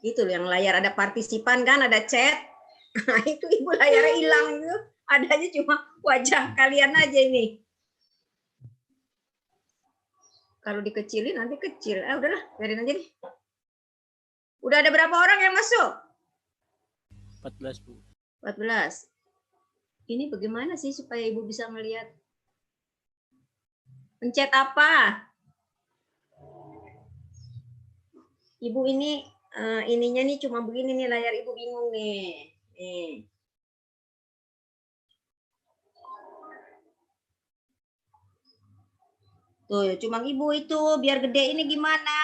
Itu yang layar ada partisipan kan, ada chat. Nah, itu Ibu layarnya hilang itu. Adanya cuma wajah kalian aja ini. Kalau dikecilin nanti kecil. Udahlah, biarin aja deh. Udah ada berapa orang yang masuk? 14, Bu. 14. Ini bagaimana sih supaya Ibu bisa melihat? Pencet apa? Ibu ini ininya nih cuma begini nih, layar Ibu bingung nih. Nih. Tuh, cuma Ibu itu biar gede ini gimana?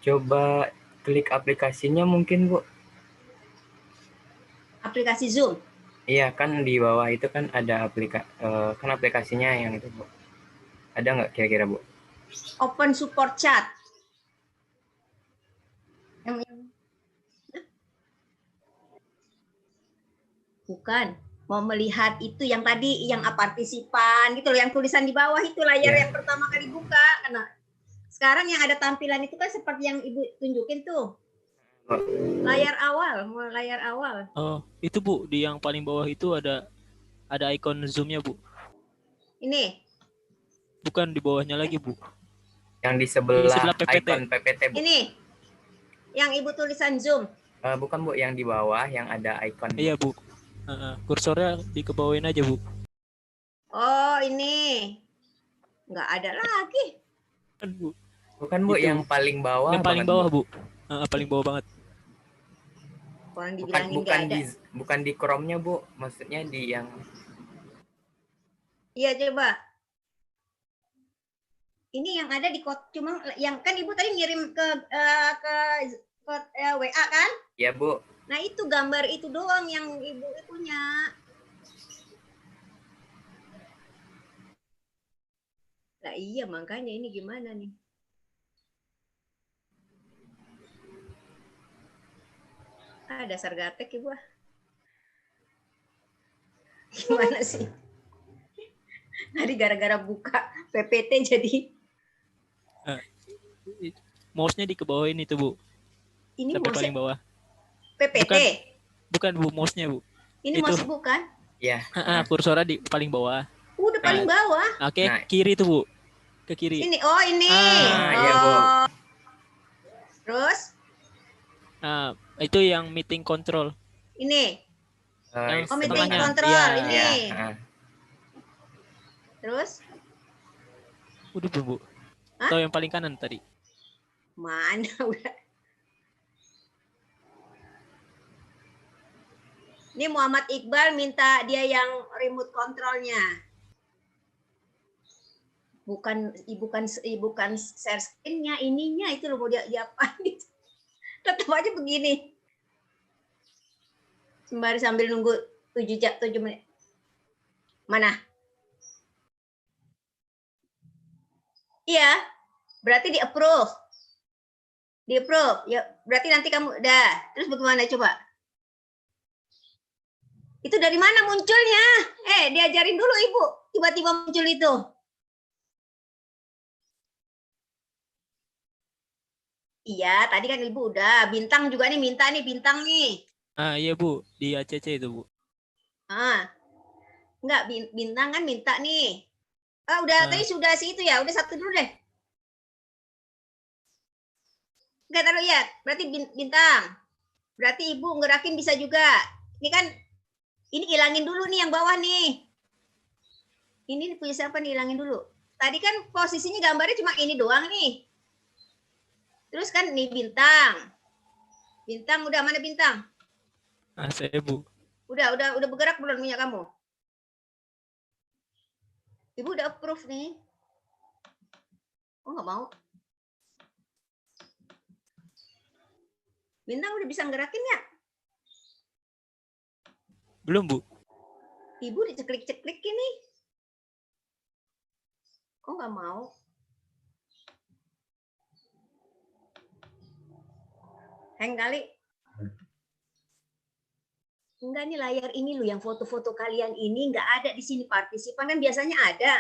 Coba klik aplikasinya mungkin, Bu. Aplikasi Zoom. Iya, kan di bawah itu kan ada kan aplikasinya yang itu, Bu. Ada nggak kira-kira, Bu? Open support chat. Bukan. Mau melihat itu yang tadi, yang partisipan gitu loh, yang tulisan di bawah itu layar yang pertama kali buka. Karena sekarang yang ada tampilan itu kan seperti yang Ibu tunjukin tuh. Layar awal. Oh, itu Bu, di yang paling bawah itu ada ikon zoom-nya, Bu. Ini. Bukan di bawahnya lagi, Bu. Yang di sebelah PPT. icon PPT, Bu. Ini. Yang Ibu tulisan Zoom. Bukan, Bu, yang di bawah yang ada icon. Iya, Bu. Kursornya dikebawain aja, Bu. Oh, ini. Nggak ada lagi. Kan, Bu. Bukan, Bu, itu. Yang paling bawah. Yang paling bawah, Bu. Paling bawah banget. Orang dibilangin bukan di Chrome-nya, Bu. Maksudnya di yang. Iya, coba. Ini yang ada di cuma yang kan Ibu tadi ngirim ke WA kan? Iya, Bu. Nah, itu gambar itu doang yang Ibu punya. Nah, iya makanya ini gimana nih? Dasar gatek Ibu. Gimana sih? Tadi gara-gara buka PPT jadi. Mouse-nya dikebawain itu, Bu. Ini sampai paling bawah. PPT. Bukan Bu, mouse-nya, Bu. Ini mouse Ibu kan? Iya. Kursornya di paling bawah. Udah paling bawah. Oke, kiri tuh, Bu. Ke kiri. Ini. Oh, ini. Iya, Bu. Terus? Itu yang meeting control. Ini. Meeting control ya. ini. Ya. Terus? Udah, Bu. Atau yang paling kanan tadi? Mana udah. Ini Muhammad Iqbal minta dia yang remote controlnya. Bukan share screen-nya, ininya itu loh mau diapain. Tetap aja begini. Sembari sambil nunggu 7 menit. Mana? Iya, berarti di-approve. Di-approve. Ya, berarti nanti kamu udah. Terus bagaimana coba? Itu dari mana munculnya? Diajarin dulu Ibu. Tiba-tiba muncul itu. Iya, tadi kan Ibu udah. Bintang juga nih, minta nih bintang nih. Iya, Bu. Di ACC itu, Bu. Enggak, bintang kan minta nih. Udah tadi sudah sih itu ya. Udah satu dulu deh. Enggak, taruh ya. Berarti bintang. Berarti Ibu ngerakin bisa juga. Ini kan, ini hilangin dulu nih yang bawah nih. Ini punya siapa nih, hilangin dulu. Tadi kan posisinya gambarnya cuma ini doang nih. Terus kan nih bintang. Bintang udah, mana bintang? Saya, Bu. Udah bergerak belum punya kamu? Ibu udah approve nih. Oh, nggak mau. Bintang udah bisa ngerakin ya? Belum, Bu. Ibu diceklik-ceklik ini. Kok nggak mau? Hang kali. Enggak nih layar ini loh yang foto-foto kalian ini nggak ada di sini partisipan kan biasanya ada.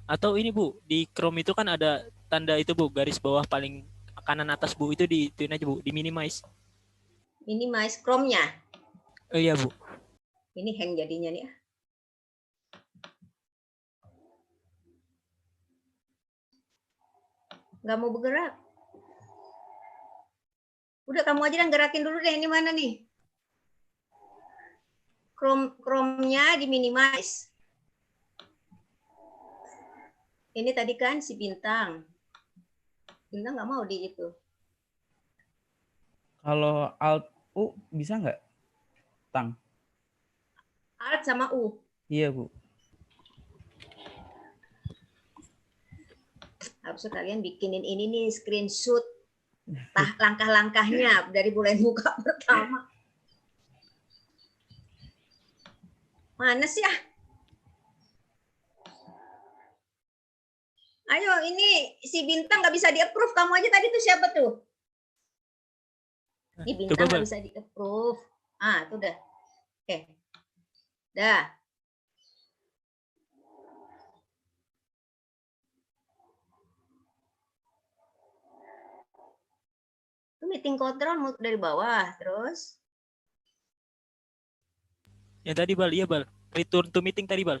Atau ini Bu, di Chrome itu kan ada tanda itu Bu, garis bawah paling kanan atas Bu, itu di ituin aja Bu, di minimize. Minimize Chrome-nya. Oh iya Bu. Ini hang jadinya nih. Nggak mau bergerak. Udah kamu aja yang gerakin dulu deh. Ini mana nih? Chrome-nya di minimize. Ini tadi kan si Bintang. Bintang nggak mau di itu. Kalau Alt U bisa nggak? Tang. Alt sama U. Iya, Bu. Harusnya kalian bikinin ini nih screenshot langkah-langkahnya dari mulai buka pertama. Mana sih ah? Ayo ini si Bintang nggak bisa di-approve. Kamu aja tadi tuh siapa tuh? Ini Bintang nggak bisa di-approve. Ah, itu udah. Oke. Dah. Itu meeting control dari bawah, terus Yang tadi Bal, iya Bal. Return to meeting tadi Bal.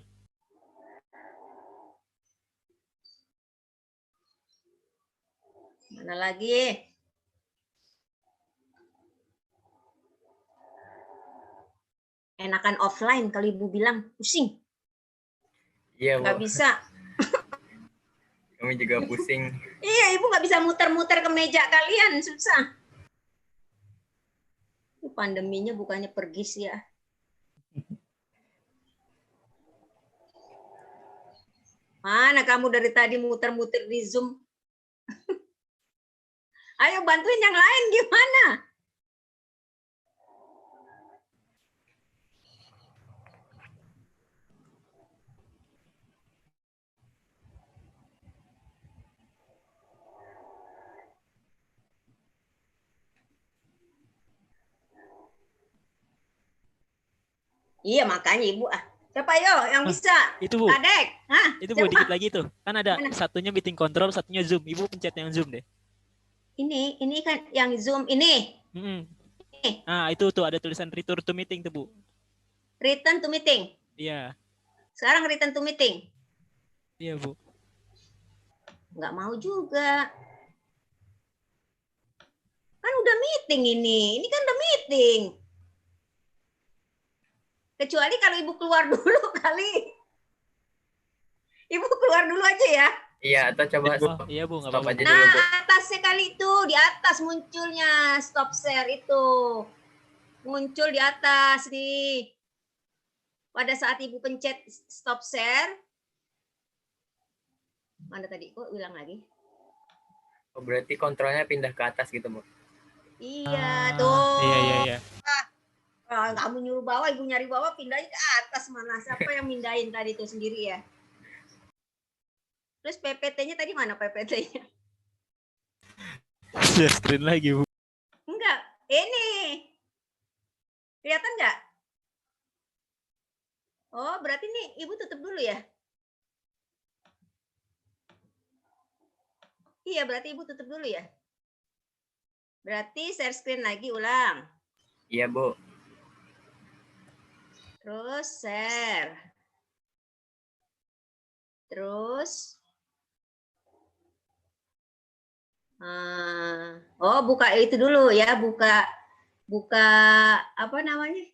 mana lagi? Enakan offline kalau ibu bilang pusing. Iya, Nggak Bu. bisa. Kami juga pusing. Iya, ibu nggak bisa muter-muter ke meja kalian, susah. Pandeminya bukannya pergi sih ya. Mana kamu dari tadi muter-muter di Zoom? Ayo bantuin yang lain gimana? Iya makanya ibu siapa yo yang bisa? Itu Bu. Kadek. Hah? Itu Bu, Siapa? dikit lagi tuh. Kan ada Mana? satunya meeting control, satunya Zoom. Ibu pencet yang Zoom deh. Ini kan yang Zoom ini. Nah, itu tuh ada tulisan return to meeting tuh Bu. Return to meeting. Iya. Sekarang return to meeting. Iya Bu. Nggak mau juga. Kan udah meeting ini. Ini kan udah meeting. Kecuali kalau ibu keluar dulu kali. Ibu keluar dulu aja ya. Iya, atau coba Oh, iya Bu, nggak stop apa-apa. aja dulu, Bu. Atasnya kali itu. Di atas munculnya stop share itu. Muncul di atas nih. Pada saat ibu pencet stop share. Mana tadi? Kok bilang lagi? Oh, berarti kontrolnya pindah ke atas gitu, Bu. Iya, tuh. Iya. Kamu nyuruh bawah, ibu nyari bawah, pindahin ke atas mana? Siapa yang mindahin tadi itu sendiri ya? Terus PPT-nya tadi mana PPT-nya? Share screen lagi Bu. Enggak, ini. Kelihatan nggak? Oh, berarti nih ibu tutup dulu ya? Iya, berarti ibu tutup dulu ya? Berarti share screen lagi, ulang. Iya, Bu. Terus share. Terus. Oh, buka itu dulu ya, buka apa namanya?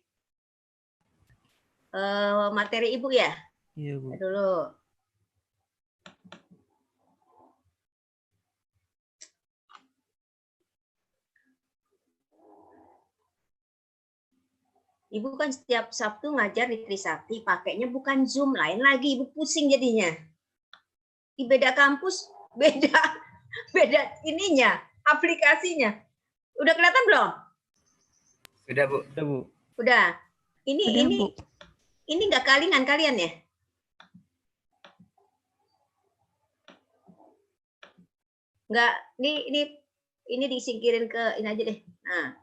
Materi ibu ya? Iya, Bu. Dulu. Ibu kan setiap Sabtu ngajar di Trisakti, pakainya bukan Zoom, lain lagi. Ibu pusing jadinya. Di beda kampus, beda ininya, aplikasinya. Udah kelihatan belum? Sudah, Bu. Udah, Bu. Udah. Udah, Ini Bu. ini nggak kalingan kalian ya? Nggak, ini disingkirin ke ini aja deh. Nah.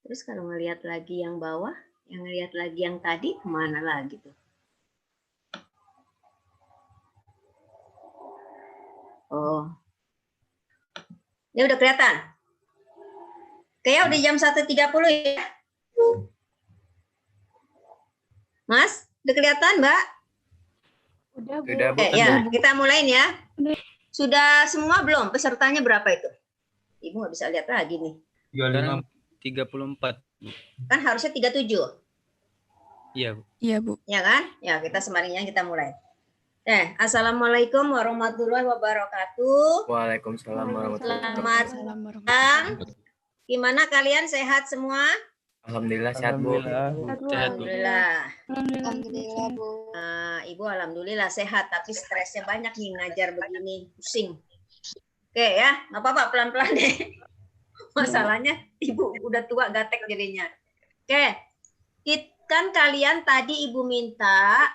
Terus kalau ngelihat lagi yang bawah, yang ngelihat lagi yang tadi, kemana lagi tuh? Oh, ini udah kelihatan. Kayaknya udah jam 1.30 ya. Mas, udah kelihatan, Mbak? Udah, Bu. Sudah, Bu. Ya, kita mulain ya. Sudah semua belum? Pesertanya berapa itu? Ibu nggak bisa lihat lagi nih. 34. Kan harusnya 37. Iya, Bu. Iya, Bu. Ya kan? Ya, kita semaringnya kita mulai. Assalamualaikum warahmatullahi wabarakatuh. Waalaikumsalam warahmatullahi Selamat wabarakatuh. siang. Gimana kalian, sehat semua? Alhamdulillah sehat, Bu. Sehat, Bu. Alhamdulillah. Nah, Ibu alhamdulillah sehat, tapi stresnya banyak nih ngajar begini, pusing. Oke ya, nggak apa-apa, pelan-pelan deh. Masalahnya Ibu udah tua gatek jadinya. Oke, kan kalian tadi Ibu minta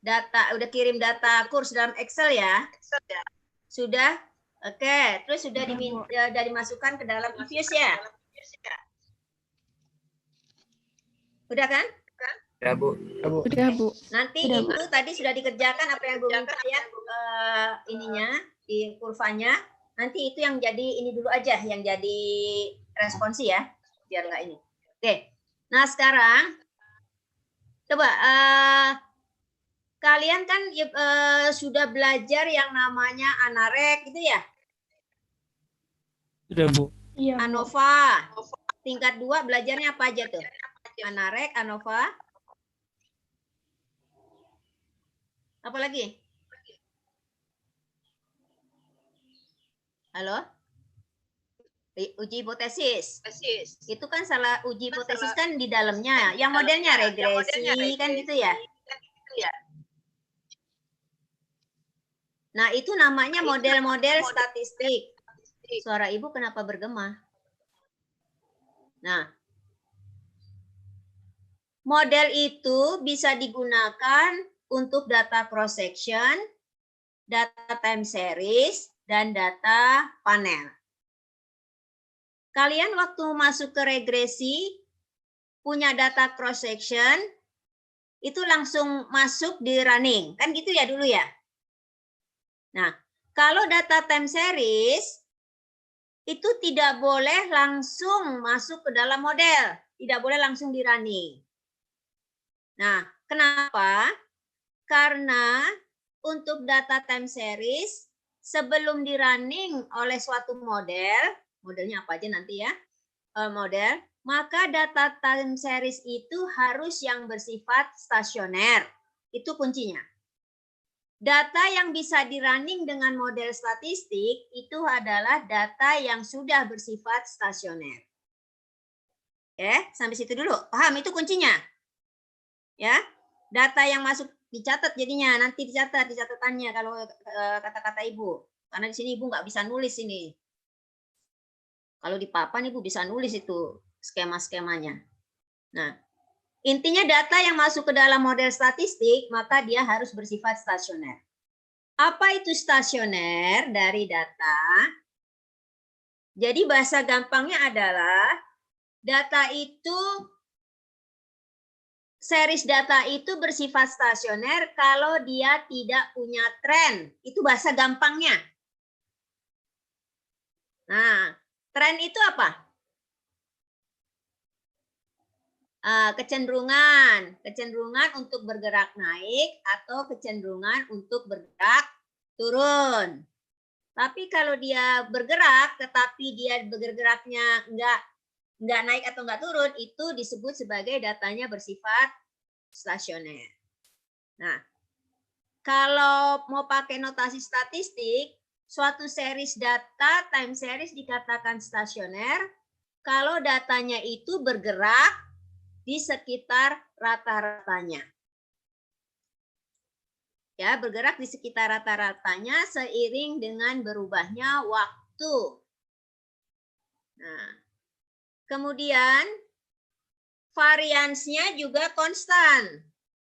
data, udah kirim data kurs dalam Excel ya? Sudah? Oke, terus sudah dimasukkan ke dalam Infuse ya? Udah kan? Sudah, Bu. Udah, Bu. Nanti Udah, Ibu tadi sudah dikerjakan apa yang Ibu minta ya, ininya, di kurvanya. Nanti itu yang jadi ini dulu aja, yang jadi responsi ya, biar nggak ini. Oke, nah sekarang coba kalian kan sudah belajar yang namanya Anarek gitu ya? Sudah, Bu. Iya, Bu. ANOVA. Tingkat 2 belajarnya apa aja tuh? Anarek, ANOVA. Apa lagi? Halo? Uji hipotesis. Itu kan salah uji hipotesis kan di dalamnya. Yang modelnya regresi kan gitu ya? Nah, itu namanya model-model statistik. Suara Ibu kenapa bergema? Nah, model itu bisa digunakan untuk data cross section, data time series, dan data panel. Kalian waktu masuk ke regresi, punya data cross section, itu langsung masuk di running. Kan gitu ya dulu ya? Nah, kalau data time series, itu tidak boleh langsung masuk ke dalam model. Tidak boleh langsung di running. Nah, kenapa? Karena untuk data time series, sebelum di running oleh suatu model, modelnya apa aja nanti ya, model, maka data time series itu harus yang bersifat stasioner. Itu kuncinya. Data yang bisa di running dengan model statistik itu adalah data yang sudah bersifat stasioner. Sampai situ dulu. Paham itu kuncinya? Ya, data yang masuk dicatat jadinya, nanti dicatat di catatannya kalau kata-kata Ibu. Karena di sini Ibu nggak bisa nulis ini. Kalau di papan Ibu bisa nulis itu skema-skemanya. Nah, intinya data yang masuk ke dalam model statistik, maka dia harus bersifat stasioner. Apa itu stasioner dari data? Jadi bahasa gampangnya adalah data itu, series data itu bersifat stasioner kalau dia tidak punya tren. Itu bahasa gampangnya. Nah, tren itu apa? Kecenderungan untuk bergerak naik atau kecenderungan untuk bergerak turun. Tapi kalau dia bergerak, tetapi dia bergeraknya nggak naik atau nggak turun, itu disebut sebagai datanya bersifat stasioner. Nah, kalau mau pakai notasi statistik, suatu series data, time series dikatakan stasioner kalau datanya itu bergerak di sekitar rata-ratanya. Ya, bergerak di sekitar rata-ratanya seiring dengan berubahnya waktu. Nah, kemudian variansnya juga konstan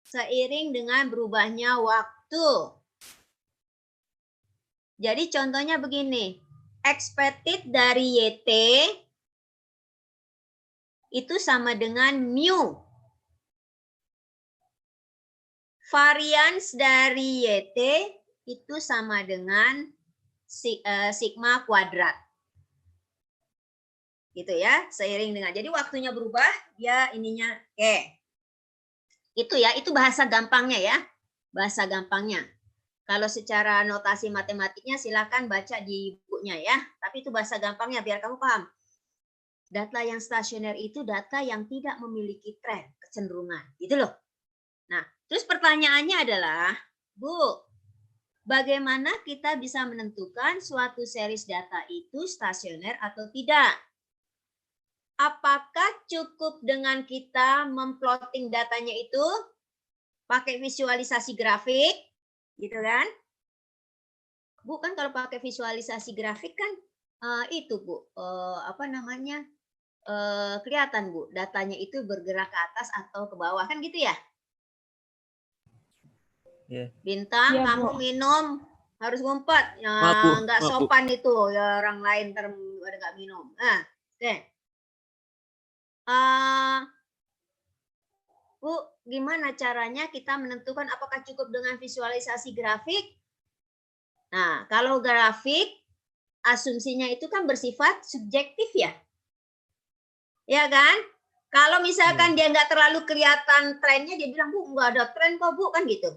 seiring dengan berubahnya waktu. Jadi contohnya begini, expected dari YT itu sama dengan mu. Variance dari YT itu sama dengan sigma kuadrat. Gitu ya, seiring dengan. Jadi waktunya berubah, ya ininya Itu ya, itu bahasa gampangnya ya. Bahasa gampangnya. Kalau secara notasi matematiknya silakan baca di bukunya ya. Tapi itu bahasa gampangnya biar kamu paham. Data yang stasioner itu data yang tidak memiliki tren, kecenderungan. Gitu loh. Nah, terus pertanyaannya adalah, Bu, bagaimana kita bisa menentukan suatu series data itu stasioner atau tidak? Apakah cukup dengan kita memplotting datanya itu pakai visualisasi grafik, gitu kan? Bu, kan kalau pakai visualisasi grafik kan itu Bu, kelihatan Bu, datanya itu bergerak ke atas atau ke bawah kan gitu ya? Iya. Bintang, Iya, kamu Bu. minum harus ngumpet, ya Maaf, Bu. nggak Maaf, Bu. sopan itu, ya orang lain nggak minum. Nah, oke. Bu, gimana caranya kita menentukan apakah cukup dengan visualisasi grafik? Nah, kalau grafik, asumsinya itu kan bersifat subjektif ya. Ya kan? Kalau misalkan dia nggak terlalu kelihatan trennya, dia bilang, Bu, nggak ada tren kok, Bu, kan gitu.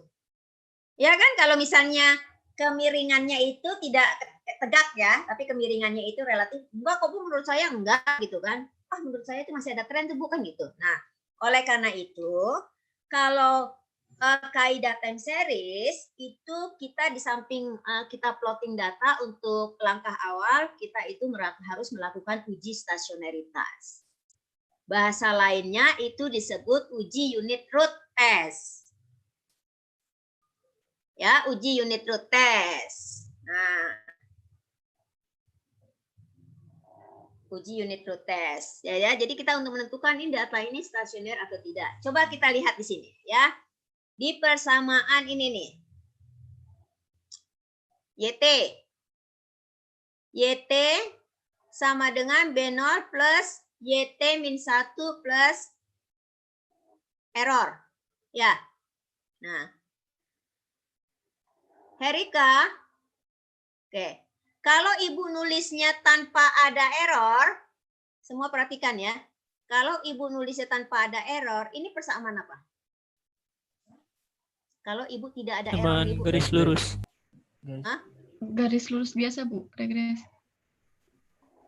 Ya kan, kalau misalnya kemiringannya itu tidak tegak ya, tapi kemiringannya itu relatif, enggak kok Bu, menurut saya enggak gitu kan. Menurut saya itu masih ada tren tuh, bukan gitu. Nah, oleh karena itu, kalau kaidah time series itu kita di samping kita plotting data untuk langkah awal, kita itu harus melakukan uji stasionaritas. Bahasa lainnya itu disebut uji unit root test. Ya, uji unit root test. Nah, uji unit root test. Ya, jadi kita untuk menentukan ini data ini stasioner atau tidak. Coba kita lihat di sini ya. Di persamaan ini nih. YT. YT sama dengan B0 plus YT min 1 plus error. Ya. Nah. Herika. Oke. Kalau Ibu nulisnya tanpa ada error, semua perhatikan ya. Kalau Ibu nulisnya tanpa ada error, ini persamaan apa? Kalau Ibu tidak ada error, Ibu garis lurus. Garis lurus biasa, Bu. Regres.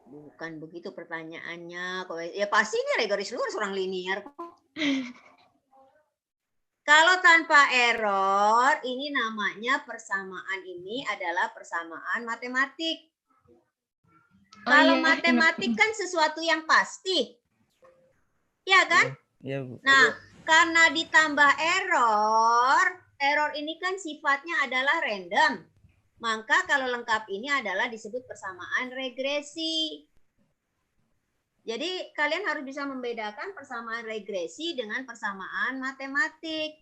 Bukan begitu pertanyaannya. Ya pasti ini garis lurus, orang linier kok. Kalau tanpa error, ini namanya persamaan ini adalah persamaan matematik. Kalau matematik kan sesuatu yang pasti. Ya kan? Iya, Bu. Nah, karena ditambah error ini kan sifatnya adalah random. Maka kalau lengkap ini adalah disebut persamaan regresi. Jadi kalian harus bisa membedakan persamaan regresi dengan persamaan matematik.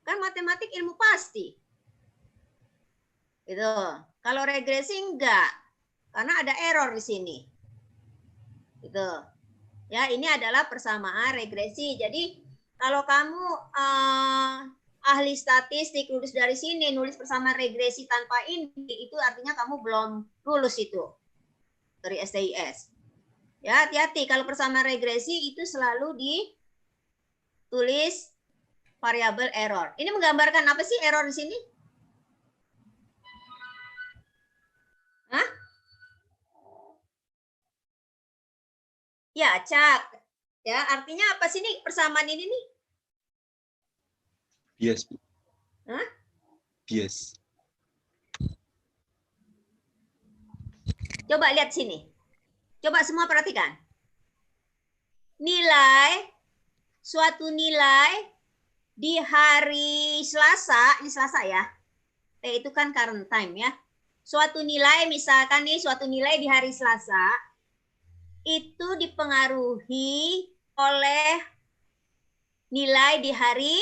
Kan matematik ilmu pasti. Gitu. Kalau regresi enggak. Karena ada error di sini. Gitu. Ya, ini adalah persamaan regresi. Jadi kalau kamu ahli statistik lulus dari sini nulis persamaan regresi tanpa ini, itu artinya kamu belum lulus itu dari STIS. Ya, hati-hati kalau persamaan regresi itu selalu ditulis variabel error. Ini menggambarkan apa sih error di sini? Hah? Ya, Cak. Ya, artinya apa sih nih persamaan ini nih? Bias, Bu. Hah? Bias. Coba lihat sini. Coba semua perhatikan. Suatu nilai di hari Selasa, ini Selasa ya. Itu kan current time ya. Suatu nilai, misalkan nih suatu nilai di hari Selasa, itu dipengaruhi oleh nilai di hari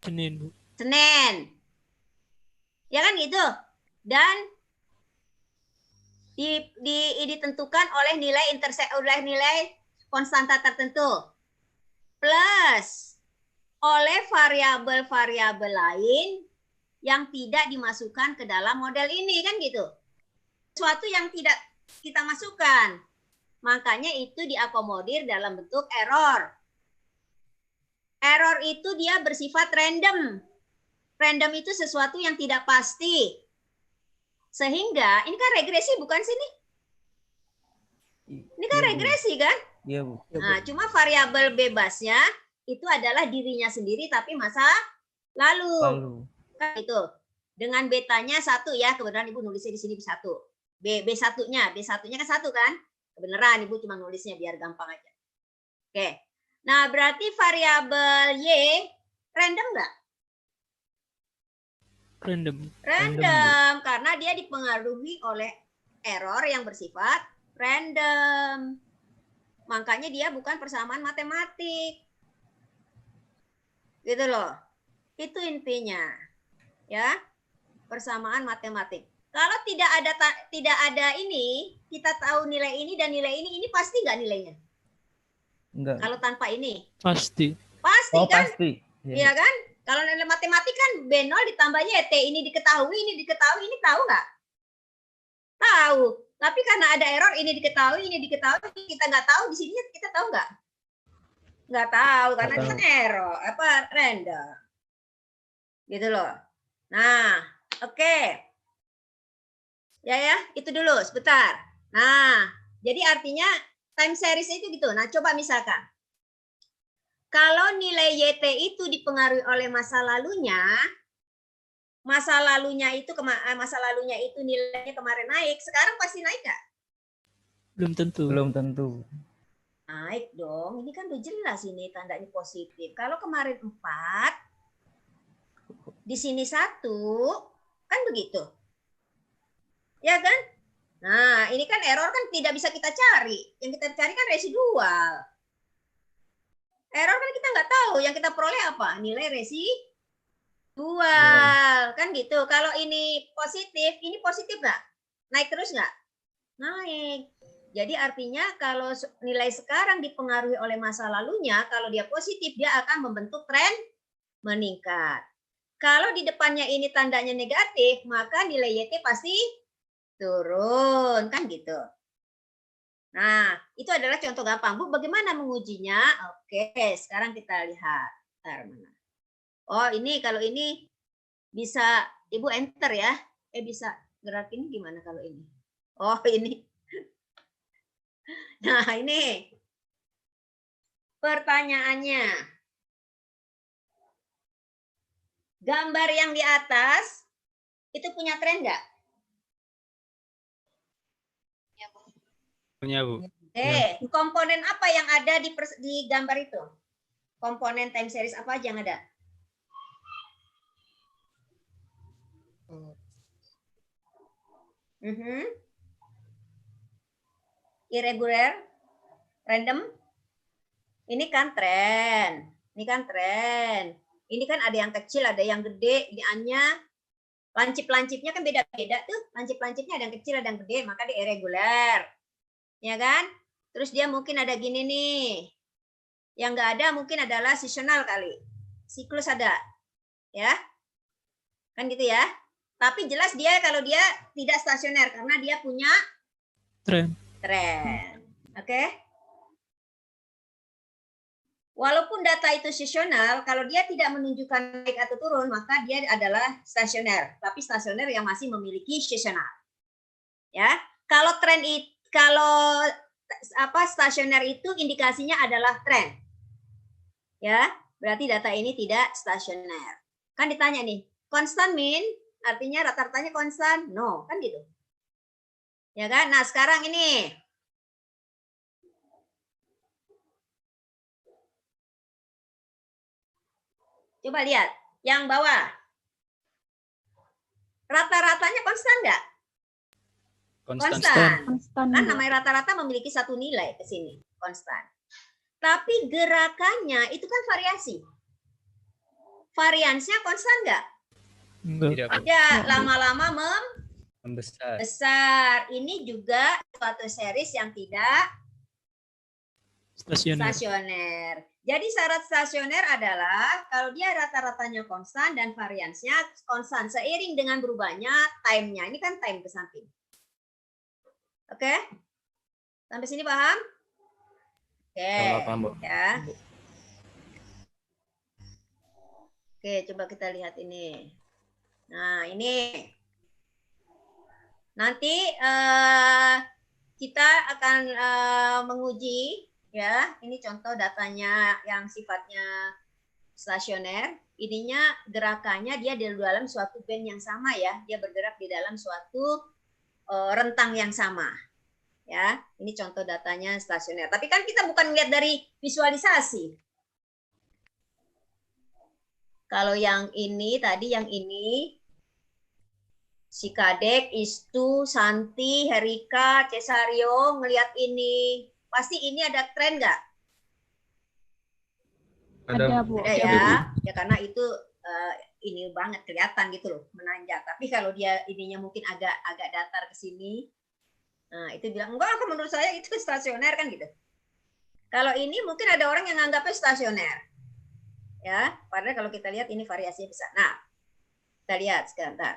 Senin, Bu. Senin. Ya kan gitu. Dan ditentukan oleh nilai konstanta tertentu plus oleh variabel-variabel lain yang tidak dimasukkan ke dalam model ini, kan gitu. Sesuatu yang tidak kita masukkan. Makanya itu diakomodir dalam bentuk error. Error itu dia bersifat random. Random itu sesuatu yang tidak pasti. Sehingga, ini kan regresi bukan sih nih? Ini kan Iya, Bu. regresi kan? Iya, Bu. Nah, cuma variabel bebasnya itu adalah dirinya sendiri tapi masa lalu. Lalu. Kan itu. Dengan betanya 1 ya, kebenaran Ibu nulisnya di sini 1. B1-nya kan 1 kan? Kebenaran Ibu cuma nulisnya biar gampang aja. Oke. Nah, berarti variabel Y random nggak? Random. Random, karena dia dipengaruhi oleh error yang bersifat random. Makanya dia bukan persamaan matematik. Gitu loh. Itu intinya. Ya. Persamaan matematik. Kalau tidak ada ini, kita tahu nilai ini dan nilai ini pasti nggak nilainya? Enggak. Kalau tanpa ini. Pasti. Pasti Oh, kan? pasti. Iya kan? Kalau nilai matematik kan B0 ditambah YT, ini diketahui, ini tahu nggak? Tahu. Tapi karena ada error, ini diketahui, kita nggak tahu, di sini kita tahu nggak? Nggak tahu, karena itu kan error, random. Gitu loh. Nah, oke. Ya, itu dulu, sebentar. Nah, jadi artinya time series itu gitu. Nah, coba misalkan. Kalau nilai YT itu dipengaruhi oleh masa lalunya itu nilainya kemarin naik, sekarang pasti naik nggak? Belum tentu. Belum tentu. Naik dong, ini kan udah jelas ini tandanya positif. Kalau kemarin 4, di sini 1, kan begitu. Ya kan? Nah, ini kan error kan tidak bisa kita cari. Yang kita cari kan residual. Error kan kita nggak tahu, yang kita peroleh apa? Nilai residual, kan gitu. Kalau ini positif nggak? Naik terus nggak? Naik. Jadi artinya kalau nilai sekarang dipengaruhi oleh masa lalunya, kalau dia positif, dia akan membentuk tren meningkat. Kalau di depannya ini tandanya negatif, maka nilai YT pasti turun, kan gitu. Nah, itu adalah contoh gampang. Bu, bagaimana mengujinya? Oke, sekarang kita lihat. Mana? Oh, ini kalau ini bisa Ibu enter ya. Bisa gerakin gimana kalau ini? Oh, ini. Nah, ini. Pertanyaannya. Gambar yang di atas itu punya tren nggak? Punya, Bu. Komponen apa yang ada di gambar itu? Komponen time series apa aja yang ada? Irregular, random. Ini kan tren. Ini kan ada yang kecil, ada yang gede. Ini hanya lancip-lancipnya kan beda-beda tuh. Lancip-lancipnya ada yang kecil, ada yang gede, maka dia irregular. Ya kan? Terus dia mungkin ada gini nih. Yang nggak ada mungkin adalah seasonal kali. Siklus ada. Ya. Kan gitu ya. Tapi jelas dia kalau dia tidak stasioner karena dia punya Tren. Oke? Walaupun data itu seasonal, kalau dia tidak menunjukkan naik atau turun, maka dia adalah stasioner. Tapi stasioner yang masih memiliki seasonal. Ya. Kalau tren itu stasioner itu indikasinya adalah tren. Ya, berarti data ini tidak stasioner. Kan ditanya nih, konstan min artinya rata-ratanya konstan? No, kan gitu. Ya kan? Nah, sekarang ini coba lihat yang bawah. Rata-ratanya konstan nggak? Konstan. Kan namanya rata-rata memiliki satu nilai ke sini, konstan. Tapi gerakannya itu kan variasi. Variansnya konstan nggak? Enggak. Tidak, Bu. Ya, lama-lama Membesar. besar. Ini juga suatu series yang tidak Stasioner. stasioner. Jadi syarat stasioner adalah kalau dia rata-ratanya konstan dan variansnya konstan seiring dengan berubahnya time-nya. Ini kan time ke samping. Oke? Sampai sini paham? Oke. Paham, Bu. Ya. Oke, coba kita lihat ini. Nah, ini. Nanti kita akan menguji, ya. Ini contoh datanya yang sifatnya stasioner. Ininya gerakannya dia di dalam suatu band yang sama ya. Dia bergerak di dalam suatu rentang yang sama. Ya, ini contoh datanya stasioner. Tapi kan kita bukan melihat dari visualisasi. Kalau yang ini tadi, yang ini, si Kadek, Istu, Santi, Herika, Cesario, ngelihat ini, pasti ini ada tren nggak? Ada, Bu. Ada ya, ya karena itu ini banget kelihatan gitu loh, menanjak. Tapi kalau dia ininya mungkin agak datar ke sini, nah itu bilang enggak, menurut saya itu stasioner kan gitu. Kalau ini mungkin ada orang yang anggapnya stasioner. Ya, padahal kalau kita lihat ini variasinya besar. Nah, kita lihat sebentar.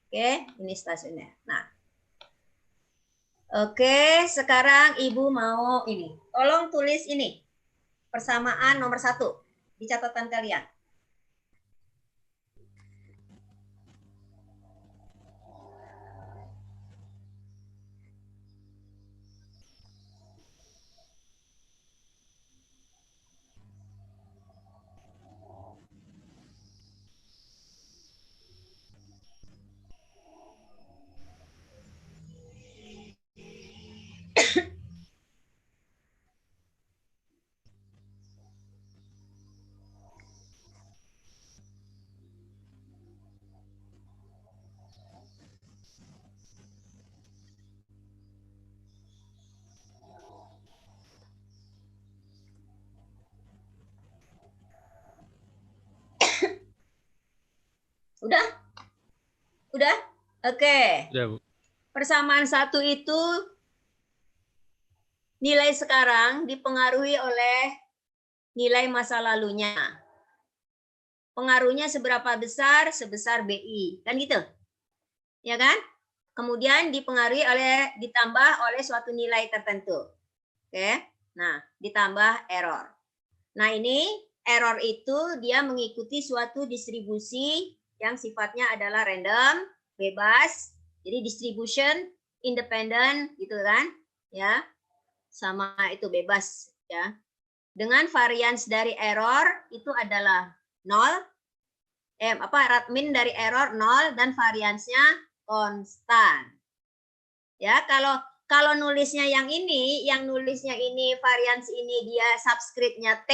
Oke, ini stasioner. Nah, oke, sekarang Ibu mau ini. Tolong tulis ini. Persamaan nomor 1 di catatan kalian. Udah? Udah? Oke. Udah, Bu. Persamaan 1 itu nilai sekarang dipengaruhi oleh nilai masa lalunya. Pengaruhnya seberapa besar? Sebesar BI. Kan gitu? Ya kan? Kemudian dipengaruhi ditambah oleh suatu nilai tertentu. Oke? Nah, ditambah error. Nah, ini error itu dia mengikuti suatu distribusi yang sifatnya adalah random, bebas. Jadi distribution independent gitu kan? Ya. Sama itu bebas ya. Dengan varians dari error itu adalah 0. Min dari error 0 dan variansnya konstan. Ya, kalau nulisnya yang nulisnya ini varians ini dia subscriptnya T,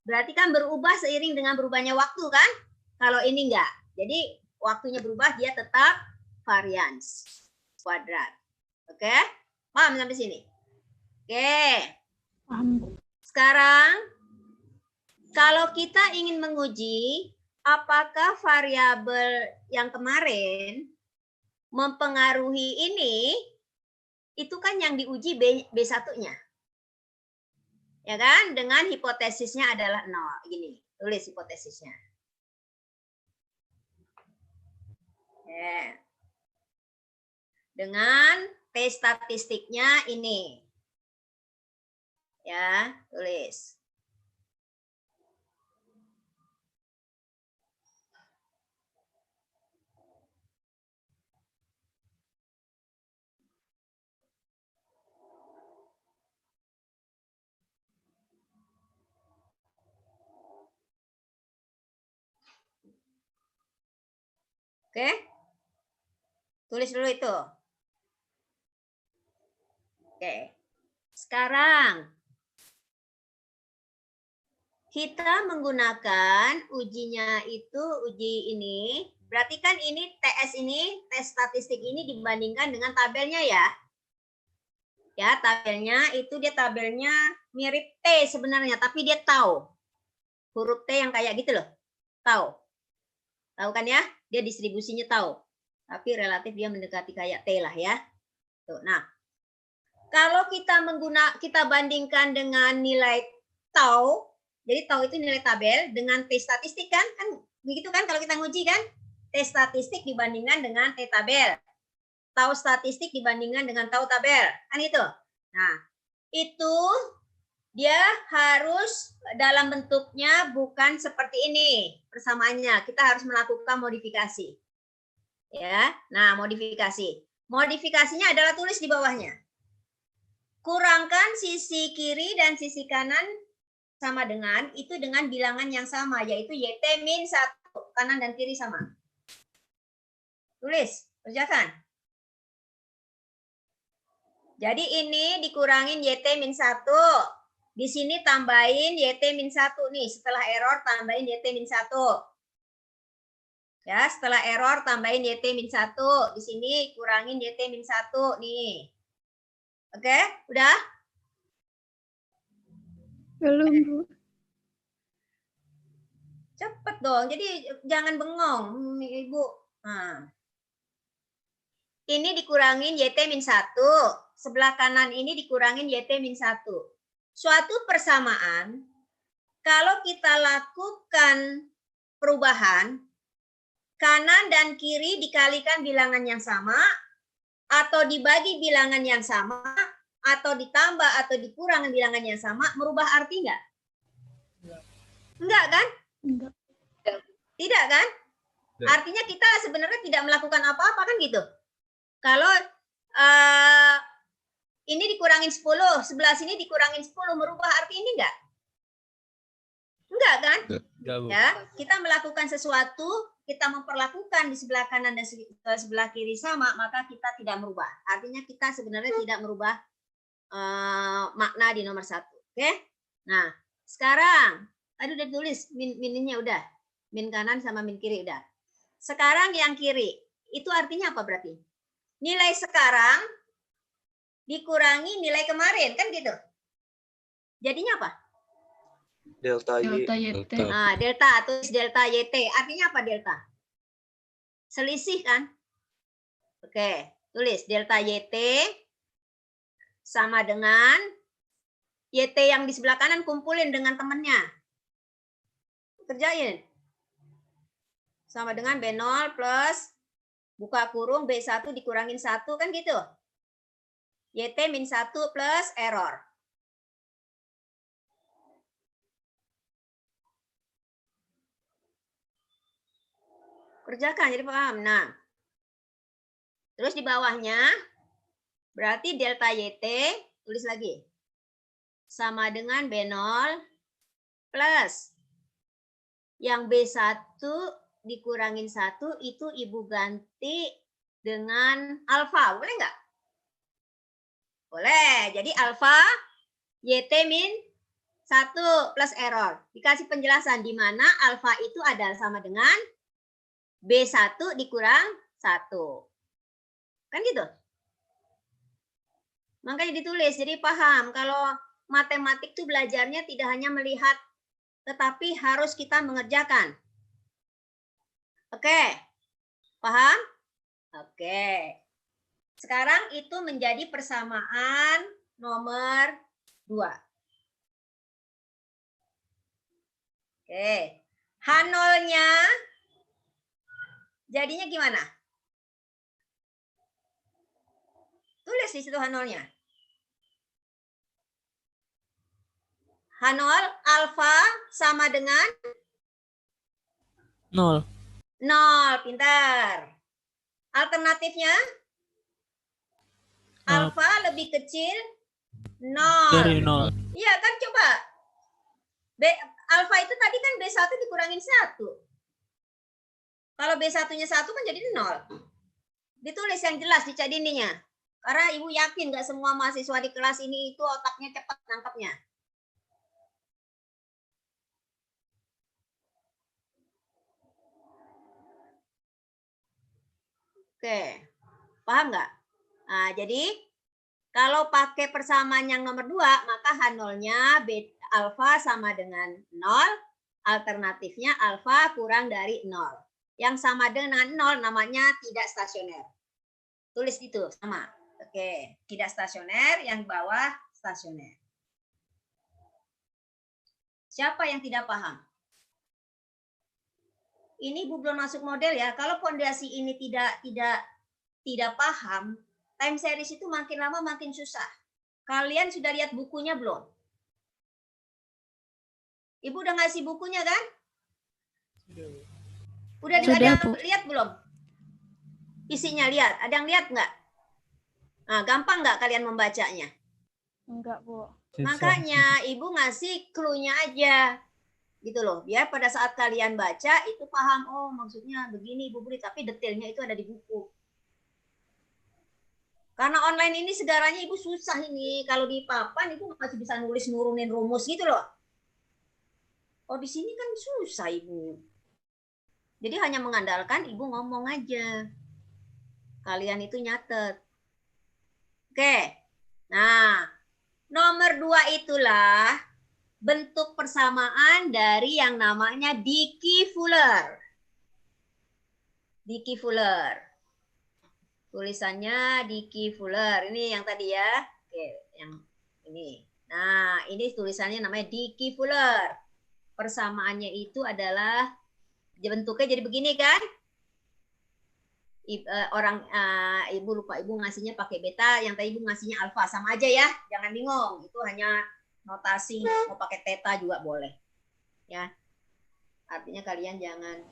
berarti kan berubah seiring dengan berubahnya waktu kan? Kalau ini enggak. Jadi waktunya berubah, dia tetap varians kuadrat. Oke? Paham sampai sini? Oke. Paham. Sekarang kalau kita ingin menguji apakah variabel yang kemarin mempengaruhi ini, itu kan yang diuji B1-nya. Ya kan? Dengan hipotesisnya adalah 0. Gini, tulis hipotesisnya. Oke. Dengan T statistiknya ini. Ya, tulis. Oke? Tulis dulu itu. Oke. Sekarang kita menggunakan ujinya itu uji ini. Berarti kan ini TS ini, tes statistik ini dibandingkan dengan tabelnya ya. Ya, tabelnya itu dia tabelnya mirip T sebenarnya, tapi dia tahu. Huruf T yang kayak gitu loh. Tahu. Tahu kan ya? Dia distribusinya tahu. Tapi relatif dia mendekati kayak T lah ya. Tuh, nah, kalau kita bandingkan dengan nilai tau, jadi tau itu nilai tabel dengan T statistik kan begitu kan kalau kita nguji kan? T statistik dibandingkan dengan T tabel. Tau statistik dibandingkan dengan tau tabel. Kan itu. Nah, itu dia harus dalam bentuknya bukan seperti ini persamaannya. Kita harus melakukan modifikasi. Ya, nah modifikasi. Modifikasinya adalah tulis di bawahnya. Kurangkan sisi kiri dan sisi kanan sama dengan itu dengan bilangan yang sama, yaitu YT min 1. Kanan dan kiri sama. Tulis, kerjakan. Jadi ini dikurangin YT min 1. Di sini tambahin YT min 1 nih. Setelah error tambahin YT min 1. Ya, setelah error tambahin YT min 1. Di sini kurangin YT min 1 nih. Oke, udah? Belum, Bu. Cepet dong. Jadi jangan bengong, Ibu. Nah. Ini dikurangin YT min 1. Sebelah kanan ini dikurangin YT min 1. Suatu persamaan, kalau kita lakukan perubahan, kanan dan kiri dikalikan bilangan yang sama, atau dibagi bilangan yang sama, atau ditambah atau dikurang bilangan yang sama, merubah arti enggak? Enggak kan? Enggak. Tidak kan? Artinya kita sebenarnya tidak melakukan apa-apa kan gitu. Kalau ini dikurangin 10, sebelah sini dikurangin 10, merubah arti ini enggak? Enggak kan? Enggak, Bu. Ya, kita melakukan sesuatu, kita memperlakukan di sebelah kanan dan sebelah kiri sama, maka kita tidak merubah. Artinya kita sebenarnya tidak merubah makna di nomor 1. Oke? Nah, sekarang tadi udah tulis minnya udah. Min kanan sama min kiri udah. Sekarang yang kiri, itu artinya apa berarti? Nilai sekarang dikurangi nilai kemarin, kan gitu. Jadinya apa? Delta Y. Delta YT. Nah, delta, tulis delta YT. Artinya apa delta? Selisih kan? Oke, tulis delta YT sama dengan YT yang di sebelah kanan kumpulin dengan temennya. Kerjain. Sama dengan B0 plus buka kurung B1 dikurangin 1 kan gitu. YT min 1 plus error. Kerjakan jadi paham. Nah, terus di bawahnya berarti delta YT, tulis lagi. Sama dengan B0 plus yang B1 dikurangin 1 itu Ibu ganti dengan alfa. Boleh nggak? Boleh. Jadi alfa YT min 1 plus error. Dikasih penjelasan di mana alfa itu adalah sama dengan B1 dikurang 1. Kan gitu? Makanya ditulis. Jadi paham kalau matematik itu belajarnya tidak hanya melihat, tetapi harus kita mengerjakan. Oke. Paham? Oke. Sekarang itu menjadi persamaan nomor 2. Oke. H0-nya jadinya gimana? Tulis di situ H0-nya. H0 alfa sama dengan 0. 0, pintar. Alternatifnya alfa lebih kecil 0. Dari 0. Iya kan, coba. Alfa itu tadi kan B1 dikurangin 1. Kalau B1-nya 1 kan jadi 0. Ditulis yang jelas di cadininya. Karena Ibu yakin nggak semua mahasiswa di kelas ini itu otaknya cepat nangkapnya. Oke, paham nggak? Nah, jadi kalau pakai persamaan yang nomor 2, maka H0-nya alfa sama dengan 0, alternatifnya alfa kurang dari 0. yang sama dengan 0 namanya tidak stasioner. Tulis itu sama. Oke, tidak stasioner, yang bawah stasioner. Siapa yang tidak paham? Ini Ibu belum masuk model ya. Kalau fondasi ini tidak paham, time series itu makin lama makin susah. Kalian sudah lihat bukunya belum? Ibu udah ngasih bukunya kan? Udah Sudah, ada Bu. lihat belum? Isinya lihat. Ada yang lihat nggak? Nah, gampang nggak kalian membacanya? Enggak, Bu. Makanya Ibu ngasih clue-nya aja. Gitu loh. Biar pada saat kalian baca itu paham, oh maksudnya begini Ibu Budi, tapi detailnya itu ada di buku. Karena online ini segaranya Ibu susah ini. Kalau di papan Ibu masih bisa nulis nurunin rumus gitu loh. Oh di sini kan susah Ibu. Jadi hanya mengandalkan Ibu ngomong aja. Kalian itu nyatet. Oke. Nah, nomor 2 itulah bentuk persamaan dari yang namanya Dickey-Fuller. Dickey-Fuller. Tulisannya Dickey-Fuller. Ini yang tadi ya. Oke, yang ini. Nah, ini tulisannya namanya Dickey-Fuller. Persamaannya itu adalah bentuknya jadi begini kan? Ibu lupa Ibu ngasihnya pakai beta, yang tadi Ibu ngasihnya alfa, sama aja ya, jangan bingung, itu hanya notasi, mau pakai theta juga boleh ya, artinya kalian jangan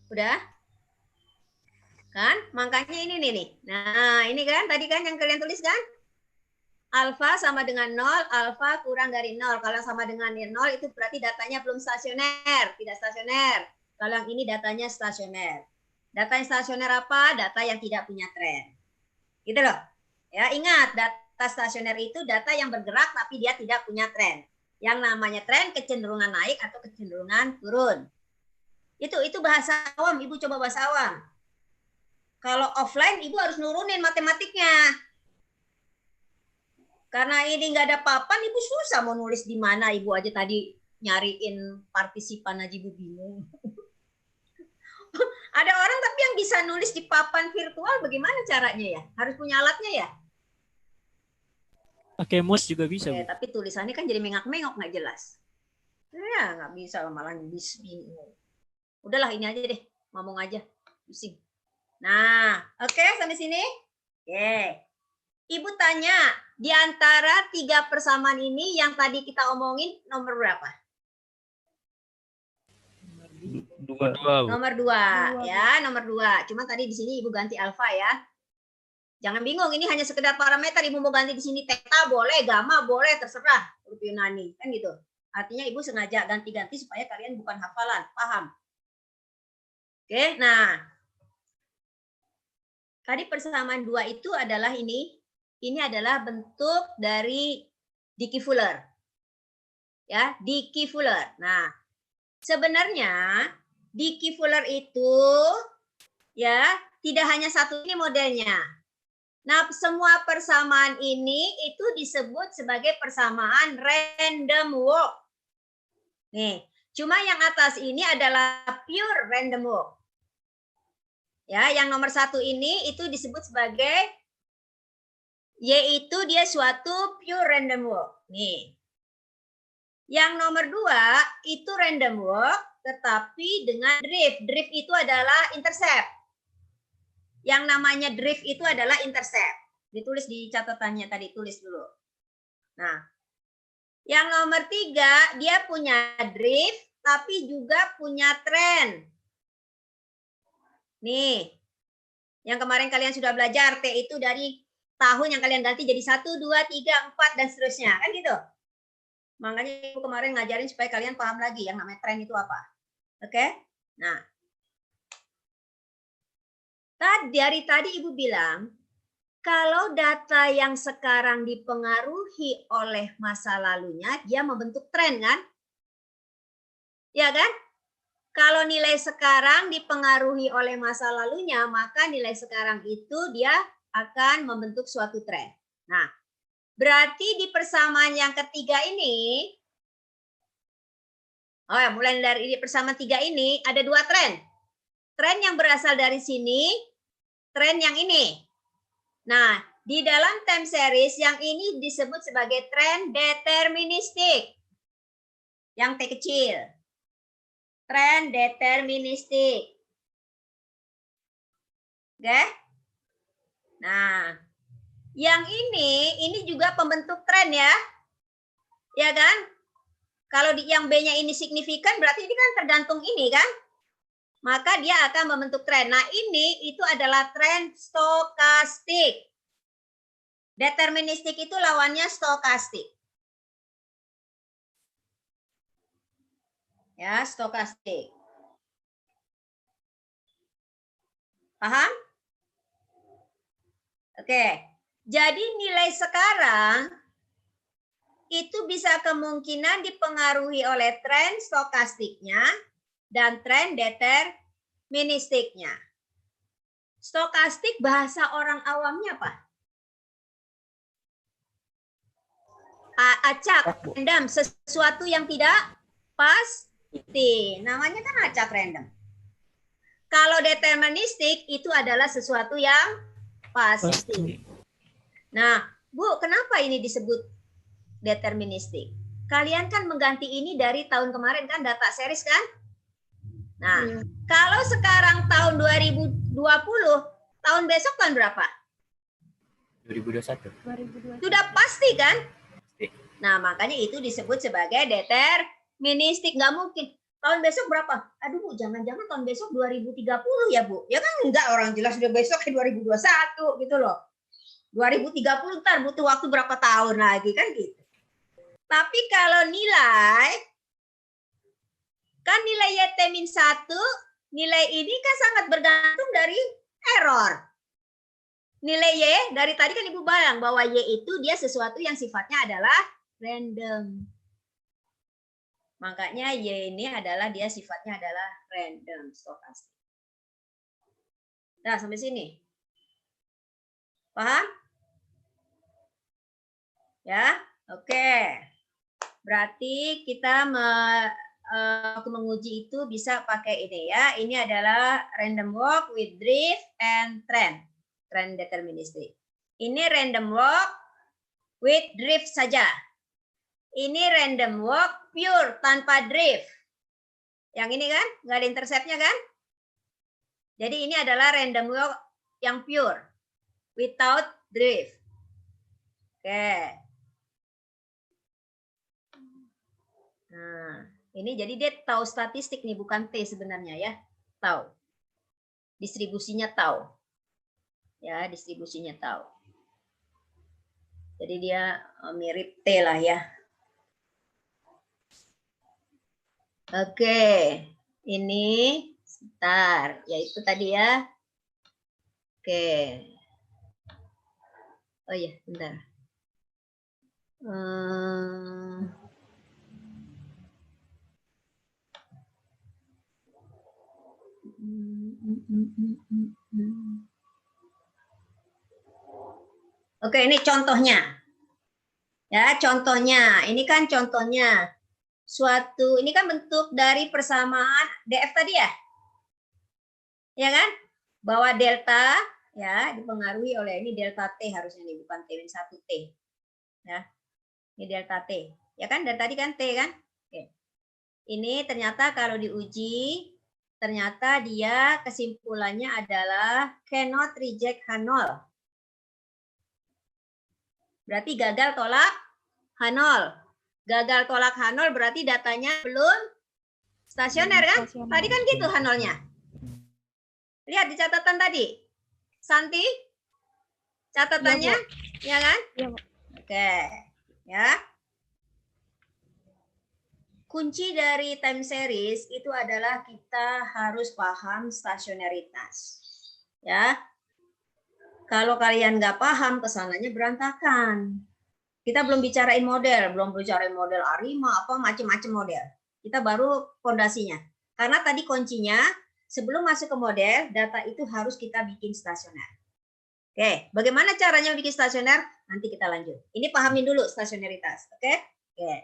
udah kan, makanya ini nih. Nah, ini kan tadi kan yang kalian tulis kan? Alfa sama dengan 0, alfa kurang dari 0. Kalau sama dengan 0 itu berarti datanya belum stasioner, tidak stasioner. Kalau yang ini datanya stasioner. Data yang stasioner apa? Data yang tidak punya tren. Gitu loh. Ya, ingat, data stasioner itu data yang bergerak tapi dia tidak punya tren. Yang namanya tren kecenderungan naik atau kecenderungan turun. Itu bahasa awam, Ibu coba bahasa awam. Kalau offline, Ibu harus nurunin matematiknya. Karena ini nggak ada papan, Ibu susah mau nulis di mana. Ibu aja tadi nyariin partisipan aja Ibu bingung. Ada orang tapi yang bisa nulis di papan virtual, bagaimana caranya ya? Harus punya alatnya ya? Pakai mouse juga bisa, Bu. Tapi tulisannya kan jadi mengak-mengok, nggak jelas. Ya, nggak bisa, malah bingung. Udahlah, ini aja deh. Ngomong aja. Pusing. Nah, oke, sampai sini? Oke. Ibu tanya, di antara 3 persamaan ini yang tadi kita omongin nomor berapa? Dua. Bu. Nomor 2, ya, nomor 2. Cuma tadi di sini Ibu ganti alfa ya. Jangan bingung, ini hanya sekedar parameter. Ibu mau ganti di sini theta boleh, gamma boleh, terserah. Huruf Yunani, kan gitu. Artinya Ibu sengaja ganti-ganti supaya kalian bukan hafalan, paham? Oke, nah. Tadi persamaan 2 itu adalah ini. Ini adalah bentuk dari Dickey-Fuller. Ya, Dickey-Fuller. Nah, sebenarnya Dickey-Fuller itu ya tidak hanya satu ini modelnya. Nah, semua persamaan ini itu disebut sebagai persamaan random walk. Nih, cuma yang atas ini adalah pure random walk. Ya, yang nomor 1 ini itu disebut sebagai yaitu dia suatu pure random walk. Nih. Yang nomor 2 itu random walk tetapi dengan drift. Drift itu adalah intercept. Yang namanya drift itu adalah intercept. Ditulis di catatannya tadi, tulis dulu. Nah, yang nomor 3 dia punya drift tapi juga punya trend. Nih, yang kemarin kalian sudah belajar, T itu dari tahun yang kalian ganti jadi 1, 2, 3, 4, dan seterusnya. Kan gitu. Makanya Ibu kemarin ngajarin supaya kalian paham lagi yang namanya tren itu apa. Oke? Nah, dari tadi Ibu bilang, Kalau data yang sekarang dipengaruhi oleh masa lalunya, dia membentuk tren kan? Ya kan? Kalau nilai sekarang dipengaruhi oleh masa lalunya, maka nilai sekarang itu dia akan membentuk suatu tren. Nah, berarti di persamaan yang ketiga ini, mulai dari persamaan 3 ini, ada 2 tren. Tren yang berasal dari sini, tren yang ini. Nah, di dalam time series yang ini disebut sebagai tren deterministik. Yang T kecil. Tren deterministik. Oke? Nah, yang ini juga pembentuk tren ya. Ya kan? Kalau yang B-nya ini signifikan, berarti ini kan tergantung ini kan? Maka dia akan membentuk tren. Nah, itu adalah tren stokastik. Deterministik itu lawannya stokastik. Ya, stokastik. Paham? Oke. Jadi nilai sekarang itu bisa kemungkinan dipengaruhi oleh tren stokastiknya dan tren deterministiknya. Stokastik bahasa orang awamnya apa? Acak, random, sesuatu yang tidak pasti. Namanya kan acak random. Kalau deterministik itu adalah sesuatu yang pasti. Nah, Bu, kenapa ini disebut deterministik? Kalian kan mengganti ini dari tahun kemarin kan, data series kan? Nah, kalau sekarang tahun 2020, tahun besok tahun berapa? 2021. Sudah pasti kan? Pasti. Nah, makanya itu disebut sebagai deterministik. Nggak mungkin. Tahun besok berapa? Aduh Bu, jangan-jangan tahun besok 2030 ya Bu? Ya kan enggak, orang jelas udah besok 2021 gitu loh. 2030 ntar butuh waktu berapa tahun lagi kan gitu. Tapi kalau nilai, kan nilai YT-1, nilai ini kan sangat bergantung dari error. Nilai Y, dari tadi kan Ibu bilang bahwa Y itu dia sesuatu yang sifatnya adalah random. Makanya Y ini adalah dia sifatnya adalah random stokastik. Nah, sampai sini. Paham? Ya, oke. Berarti kita menguji itu bisa pakai ini ya. Ini adalah random walk with drift and trend. Trend deterministik. Ini random walk with drift saja. Ini random walk pure tanpa drift. Yang ini kan, nggak ada interceptnya kan? Jadi ini adalah random walk yang pure, without drift. Oke. Nah, ini jadi dia tahu statistik nih, bukan T sebenarnya ya. Tahu. Distribusinya tahu. Ya, distribusinya tahu. Jadi dia mirip T lah ya. Oke, ini sebentar, yaitu tadi ya. Oke. Oh iya, bentar. Oke, ini contohnya. Ya, contohnya. Ini kan contohnya. Suatu, ini kan bentuk dari persamaan DF tadi ya? Ya kan? Bahwa delta ya dipengaruhi oleh ini delta T harusnya nih, bukan T-1T. Ya. Ini delta T. Ya kan? Dari tadi kan T kan? Oke. Ini ternyata kalau diuji ternyata dia kesimpulannya adalah cannot reject H0. Berarti gagal tolak H0. Gagal tolak H0 berarti datanya belum stasioner kan? Tadi kan gitu H0-nya. Lihat di catatan tadi. Santi? Catatannya? Ya kan? Iya, Bu. Oke. Ya. Kunci dari time series itu adalah kita harus paham stasionaritas. Ya. Kalau kalian nggak paham, kesananya berantakan. Kita belum bicarain model ARIMA, apa macam-macam model. Kita baru fondasinya. Karena tadi kuncinya, sebelum masuk ke model, data itu harus kita bikin stasioner. Oke, bagaimana caranya bikin stasioner? Nanti kita lanjut. Ini pahamin dulu stasioneritas. Oke? Oke.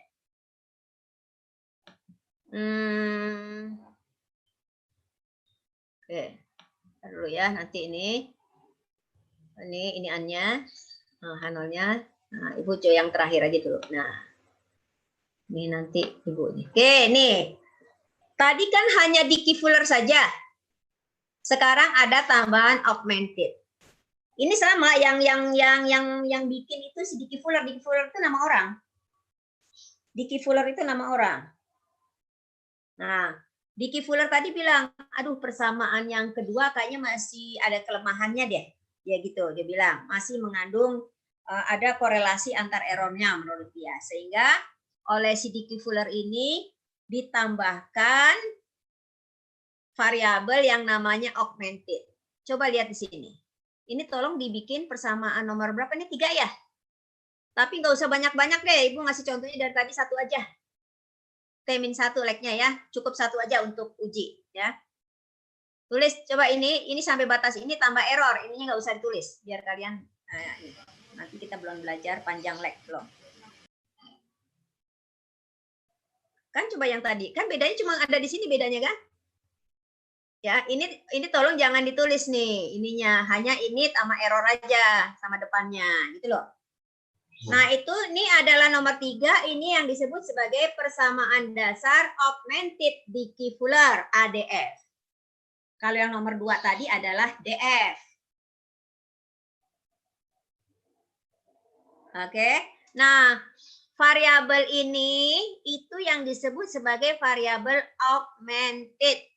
Oke. Ntar dulu ya, nanti ini annya, Hanolnya. Nah, Ibu coba yang terakhir aja dulu. Nah, ini nanti Ibu nih. Oke, nih. Tadi kan hanya di key fuller saja. Sekarang ada tambahan augmented. Ini sama yang bikin itu si Dicky Fuller. Dicky Fuller itu nama orang. Dicky Fuller itu nama orang. Nah, Dicky Fuller tadi bilang, aduh persamaan yang kedua kayaknya masih ada kelemahannya deh. Ya gitu, dia bilang masih mengandung ada korelasi antar errornya menurut dia. Sehingga oleh si Dicky Fuller ini ditambahkan variabel yang namanya augmented. Coba lihat di sini. Ini tolong dibikin persamaan nomor berapa nih? 3 ya? Tapi nggak usah banyak-banyak deh. Ibu ngasih contohnya dari tadi 1 aja. T-1 like-nya ya. Cukup 1 aja untuk uji. Ya. Tulis coba ini sampai batas ini tambah error. Ininya nggak usah ditulis. Biar kalian, nanti kita belum belajar panjang like. Belum. Kan coba yang tadi. Kan bedanya cuma ada di sini bedanya kan? Ya, ini tolong jangan ditulis nih ininya, hanya ini sama error aja sama depannya, gitu loh. Nah, ini adalah nomor 3, ini yang disebut sebagai persamaan dasar augmented Dicky Fuller, ADF. Kalau yang nomor 2 tadi adalah DF. Oke. Nah, variabel ini itu yang disebut sebagai variabel augmented.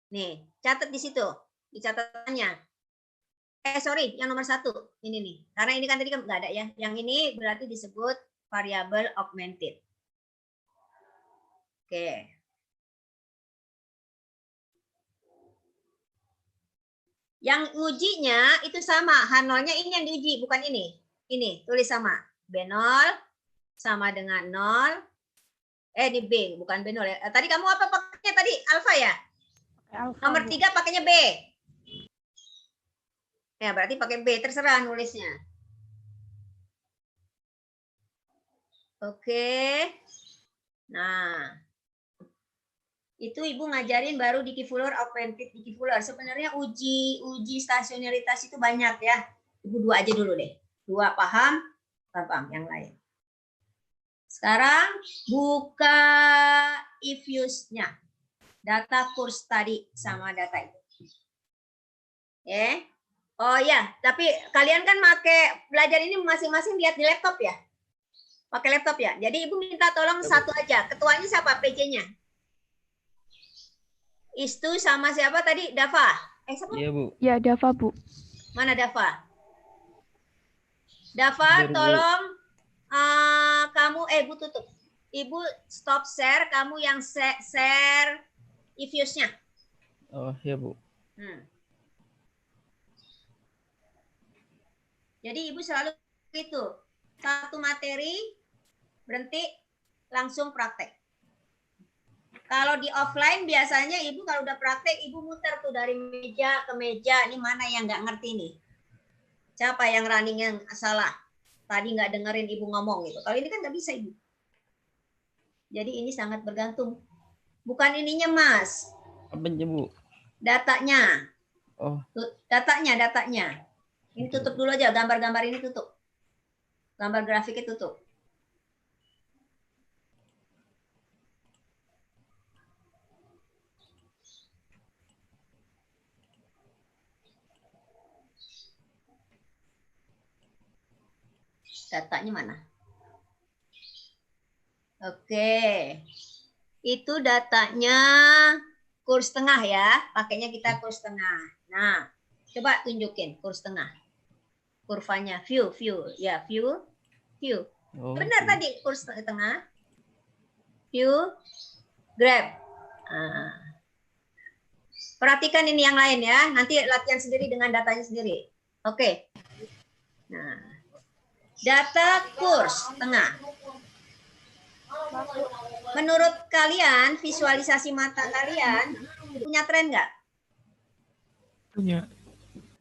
Nih, catat di situ, di catatannya. Sorry, yang nomor 1, ini nih. Karena ini kan tadi kan nggak ada ya. Yang ini berarti disebut variabel augmented. Oke. Yang ujinya itu sama, H0-nya ini yang diuji, bukan ini. Ini, tulis sama. B0 sama dengan 0. Di B, bukan B0 ya. Tadi kamu apa pakainya tadi? Alfa ya? Alpha, nomor 3 pakainya B. Ya, berarti pakai B, terserah nulisnya. Oke. Nah, itu Ibu ngajarin baru Dicky Fuller, augmented Dicky Fuller. Sebenarnya uji stasioneritas itu banyak ya. Ibu 2 aja dulu deh. 2 paham, yang lain. Sekarang buka if-use-nya. Data kurs tadi sama data itu. Oh ya, tapi kalian kan belajar ini masing-masing lihat di laptop ya? Pakai laptop ya? Jadi Ibu minta tolong 1 aja. Ketuanya siapa? PJ-nya? Istu sama siapa tadi? Dava? Siapa? Iya, Bu. Ya, Dava, Bu. Mana Dava? Dava, tolong kamu, Bu tutup. Ibu stop share, kamu yang share if-use-nya. Oh, iya, Bu. Jadi Ibu selalu itu, 1 materi, berhenti, langsung praktek. Kalau di offline biasanya Ibu kalau udah praktek, Ibu muter tuh dari meja ke meja, ini mana yang nggak ngerti nih. Siapa yang running yang salah? Tadi nggak dengerin Ibu ngomong gitu. Kalau ini kan nggak bisa Ibu. Jadi ini sangat bergantung. Bukan ininya, Mas. Apanya, Bu? Datanya. Oh. Datanya. Ini tutup dulu aja, gambar-gambar ini tutup. Gambar grafiknya tutup. Datanya mana? Oke. Itu datanya kurs tengah ya. Pakainya kita kurs tengah. Nah, coba tunjukin kurs tengah. Kurvanya, view. Ya, view. Oh, benar tadi, kurs tengah. View, grab. Perhatikan ini yang lain ya. Nanti latihan sendiri dengan datanya sendiri. Oke. Nah, data kurs tengah. Menurut kalian, visualisasi mata kalian punya tren nggak? Punya.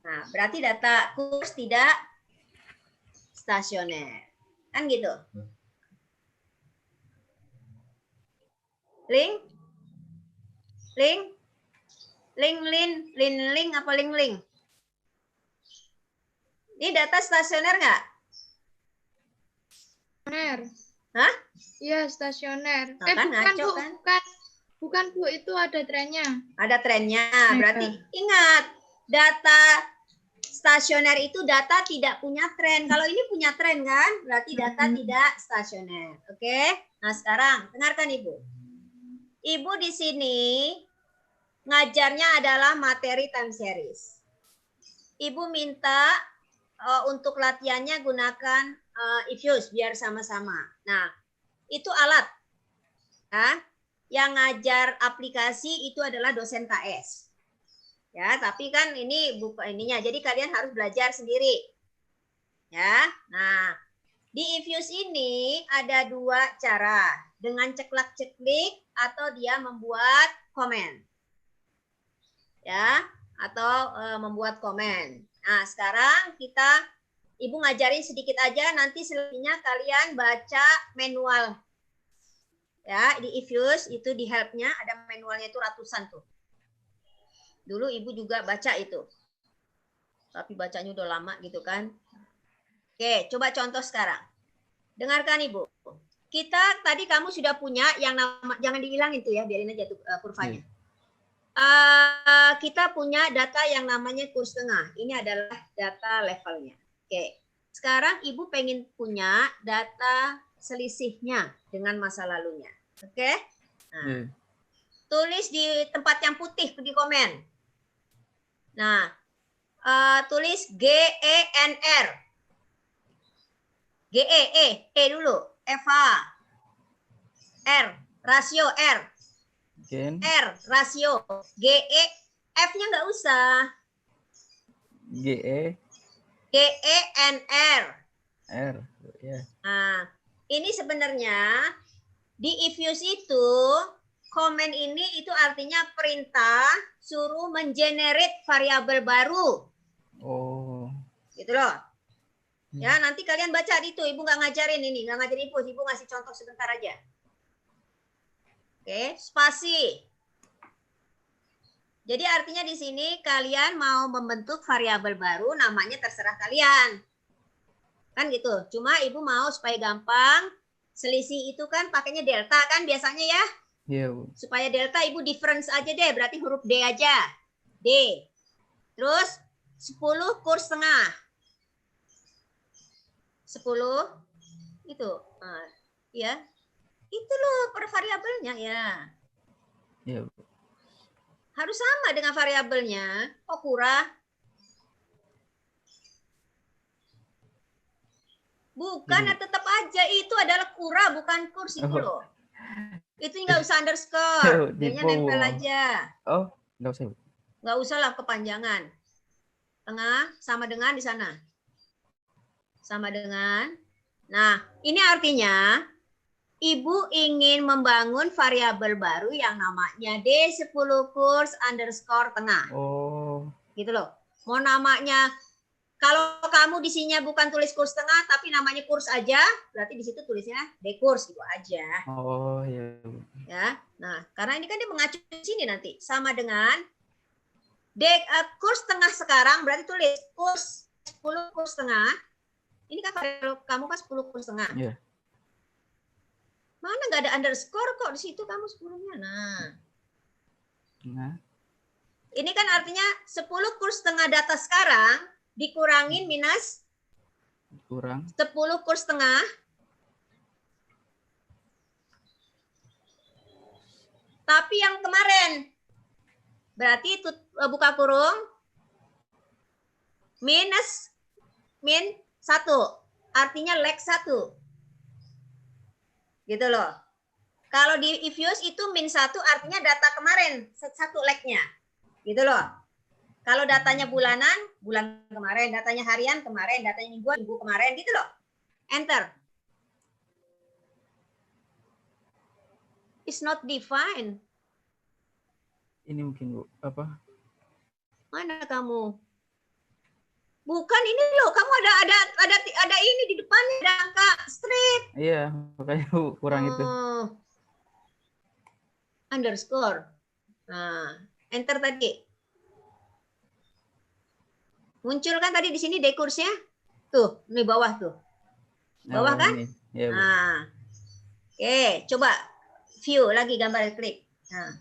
Nah, berarti data kurs tidak stasioner. Kan gitu. Link? Link? Link apa link? Ini data stasioner nggak? Stasioner. Hah? Iya, stasioner. Nah, kan ngaco, Bu, kan? bukan Bu, itu ada trennya. Ada trennya. Berarti ingat, data stasioner itu data tidak punya tren. Kalau ini punya tren kan, berarti data tidak stasioner. Oke? Nah, sekarang dengarkan Ibu. Ibu di sini ngajarnya adalah materi time series. Ibu minta untuk latihannya gunakan Ifuse biar sama-sama. Nah, itu alat. Ya. Yang ngajar aplikasi itu adalah dosen KS. Ya, tapi kan ini bukan ininya. Jadi kalian harus belajar sendiri. Ya. Nah, di Ifuse ini ada 2 cara. Dengan ceklak-ceklik atau dia membuat komen. Ya, atau membuat komen. Nah, sekarang Ibu ngajarin sedikit aja, nanti selebihnya kalian baca manual. Ya, di Ifuse itu di help-nya ada manualnya itu ratusan tuh. Dulu Ibu juga baca itu. Tapi bacanya udah lama gitu kan. Oke, coba contoh sekarang. Dengarkan Ibu. Tadi kamu sudah punya yang nama, jangan dihilangin tuh ya, biarin aja tuh kurvanya. Kita punya data yang namanya kurs tengah. Ini adalah data levelnya. Oke, sekarang Ibu pengen punya data selisihnya dengan masa lalunya. Oke, nah, tulis di tempat yang putih di komen. Nah, tulis GENR. E dulu. Eva. R, rasio R. R, rasio. GE, F-nya nggak usah. GENR. R, ya. Nah, ini sebenarnya di Ifuse itu komen ini itu artinya perintah suruh mengenerate variabel baru. Oh. Gitu loh. Ya, nanti kalian baca di itu. Ibu nggak ngajarin ini, nggak ngajarin Ifuse. Ibu ngasih contoh sebentar aja. Oke, spasi. Jadi artinya di sini kalian mau membentuk variabel baru, namanya terserah kalian. Kan gitu. Cuma Ibu mau supaya gampang, selisih itu kan pakainya delta kan biasanya ya. Iya, Bu. Supaya delta Ibu difference aja deh, berarti huruf D aja. D. Terus 10 kurs tengah. 10 itu. Ya. Itu loh per variabelnya ya. Iya, Bu. Harus sama dengan variabelnya. Kok kurang? Bukan, tetap aja itu adalah kura, bukan kurs itu loh. Itu nggak usah underscore, dia nempel aja. Oh, nggak usah, Bu. Nggak usah lah kepanjangan. Tengah sama dengan di sana. Sama dengan. Nah, ini artinya Ibu ingin membangun variabel baru yang namanya D10 kurs underscore tengah. Oh. Gitu loh. Mau namanya, kalau kamu di sininya bukan tulis kurs tengah, tapi namanya kurs aja, berarti di situ tulisnya D kurs gitu aja. Oh, iya. Ya. Nah, karena ini kan dia mengacu di sini nanti. Sama dengan kurs tengah sekarang, berarti tulis kurs 10 kurs tengah. Ini kan kalau kamu kan 10 kurs tengah. Iya. Mana nggak ada underscore kok di situ kamu 10-nya. Nah. Ini kan artinya 10 kurs tengah data sekarang dikurangin minus kurang 10 kurs tengah. Tapi yang kemarin berarti itu buka kurung min 1. Artinya leg 1. Gitu loh. Kalau di Ifuse itu min 1 artinya data kemarin 1 legnya. Gitu loh. Kalau datanya bulanan, bulan kemarin, datanya harian kemarin, datanya mingguan, minggu kemarin, gitu loh. Enter. It's not defined. Ini mungkin Bu, apa? Mana kamu? Bukan ini loh, kamu ada ini di depannya, ada angka straight. Iya, makanya Bu, kurang itu. Underscore. Nah, enter tadi. Muncul kan tadi di sini dekursnya? Tuh, ini bawah tuh. Bawah kan? Ini. Iya, Bu. Nah. Oke, coba view lagi gambar klik. Nah.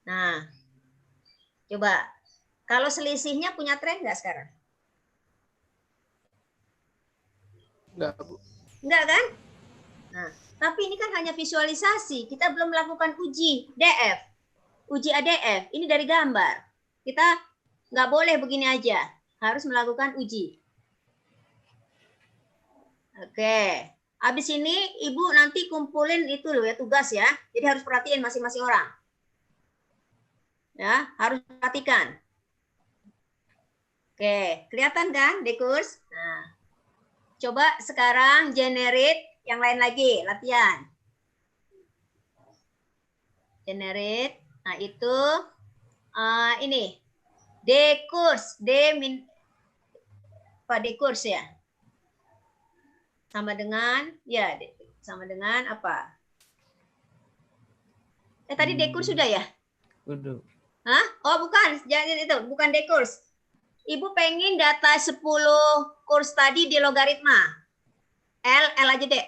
Nah. Coba. Kalau selisihnya punya tren nggak sekarang? Enggak, Bu. Enggak kan? Nah, tapi ini kan hanya visualisasi. Kita belum melakukan uji DF. Uji ADF. Ini dari gambar. Kita nggak boleh begini aja. Harus melakukan uji. Oke. Habis ini Ibu nanti kumpulin itu loh ya, tugas ya. Jadi harus perhatiin masing-masing orang. Ya, harus perhatikan. Oke, kelihatan kan dekurs? Nah, coba sekarang generate yang lain lagi, latihan. Generate. Nah, itu ini dekurs, dekurs ya. Sama dengan ya, sama dengan apa? Tadi dekurs sudah ya? Udah. Hah? Oh, bukan. Jangan itu, bukan dekurs. Ibu pengen data 10 kurs tadi di logaritma. L aja deh,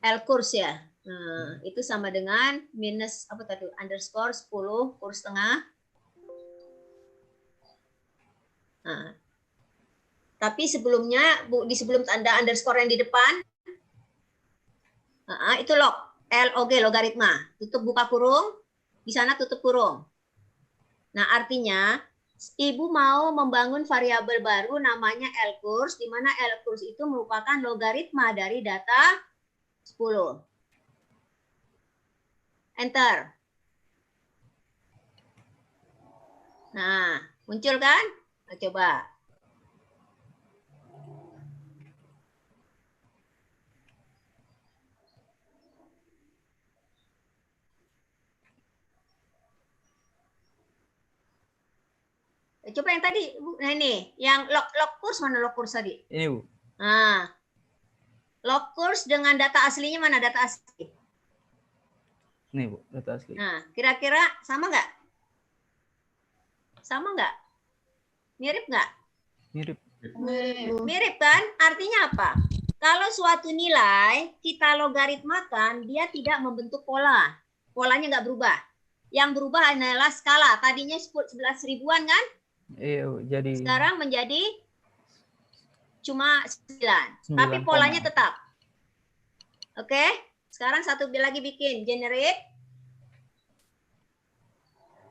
L kurs ya. Nah, itu sama dengan minus apa tadi? Underscore 10 kurs setengah. Nah, tapi sebelumnya Bu, di sebelum tanda underscore yang di depan, itu log, log logaritma. Tutup buka kurung, di sana tutup kurung. Nah, artinya Ibu mau membangun variabel baru namanya L kurs, di mana L kurs itu merupakan logaritma dari data 10. Enter. Nah, muncul kan? Nah, coba. Coba yang tadi, Bu. Nah ini, yang log kurs mana log kurs tadi? Ini Bu. Nah, log kurs dengan data aslinya mana data asli? Nih Bu, data asli. Nah, kira-kira sama nggak? Sama nggak? Mirip nggak? Mirip. Mirip kan? Artinya apa? Kalau suatu nilai kita logaritmakan, dia tidak membentuk pola. Polanya nggak berubah. Yang berubah adalah skala. Tadinya 11 ribuan kan? Iya Bu, jadi Sekarang menjadi cuma 9. 9, Tapi polanya tetap. Oke? Sekarang satu lagi bikin. Generate.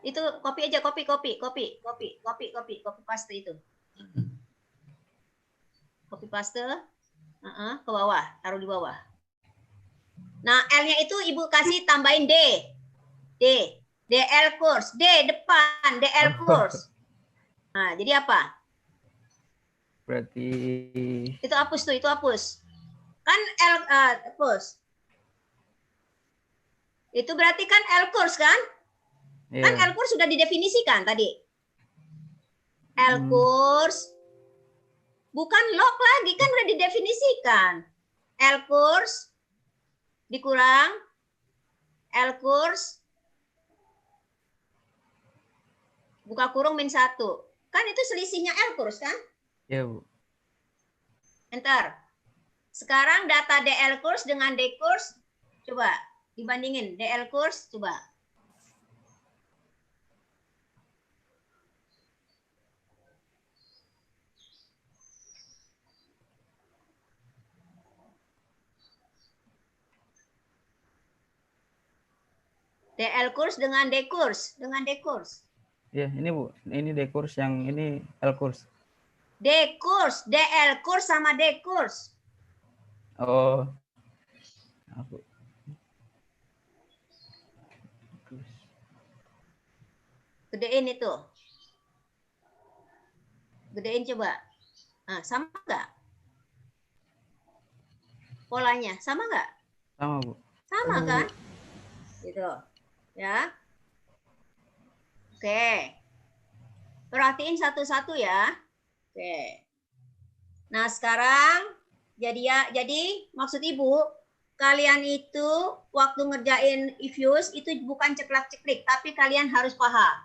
Itu copy aja, copy paste itu. Copy paste. Ke bawah, taruh di bawah. Nah, L-nya itu Ibu kasih tambahin D. DL kurs. D depan, DL kurs. Nah, jadi apa? berarti Itu hapus tuh, itu hapus. Kan L hapus. Itu berarti kan L kurs kan? iya. Kan L kurs sudah didefinisikan tadi. L kurs bukan log lagi, kan udah didefinisikan. L kurs dikurang L kurs buka kurung min 1. Kan itu selisihnya L kurs kan? Iya Bu. Enter. Sekarang data DL kurs dengan D kurs, coba dibandingin. DL kurs, coba. DL kurs dengan D kurs, Ya, ini Bu. Ini D kurs, yang ini L kurs. D kurs, DL kurs sama D kurs. Oh. Aku. Gedein itu. Gedein coba. Nah, sama nggak? Polanya sama nggak? Sama Bu. Sama kan? Gitu. Ya. Oke. Perhatiin satu-satu ya. Oke. Nah, sekarang jadi maksud Ibu, kalian itu waktu ngerjain Ifuse itu bukan ceklak-ceklik, tapi kalian harus paham.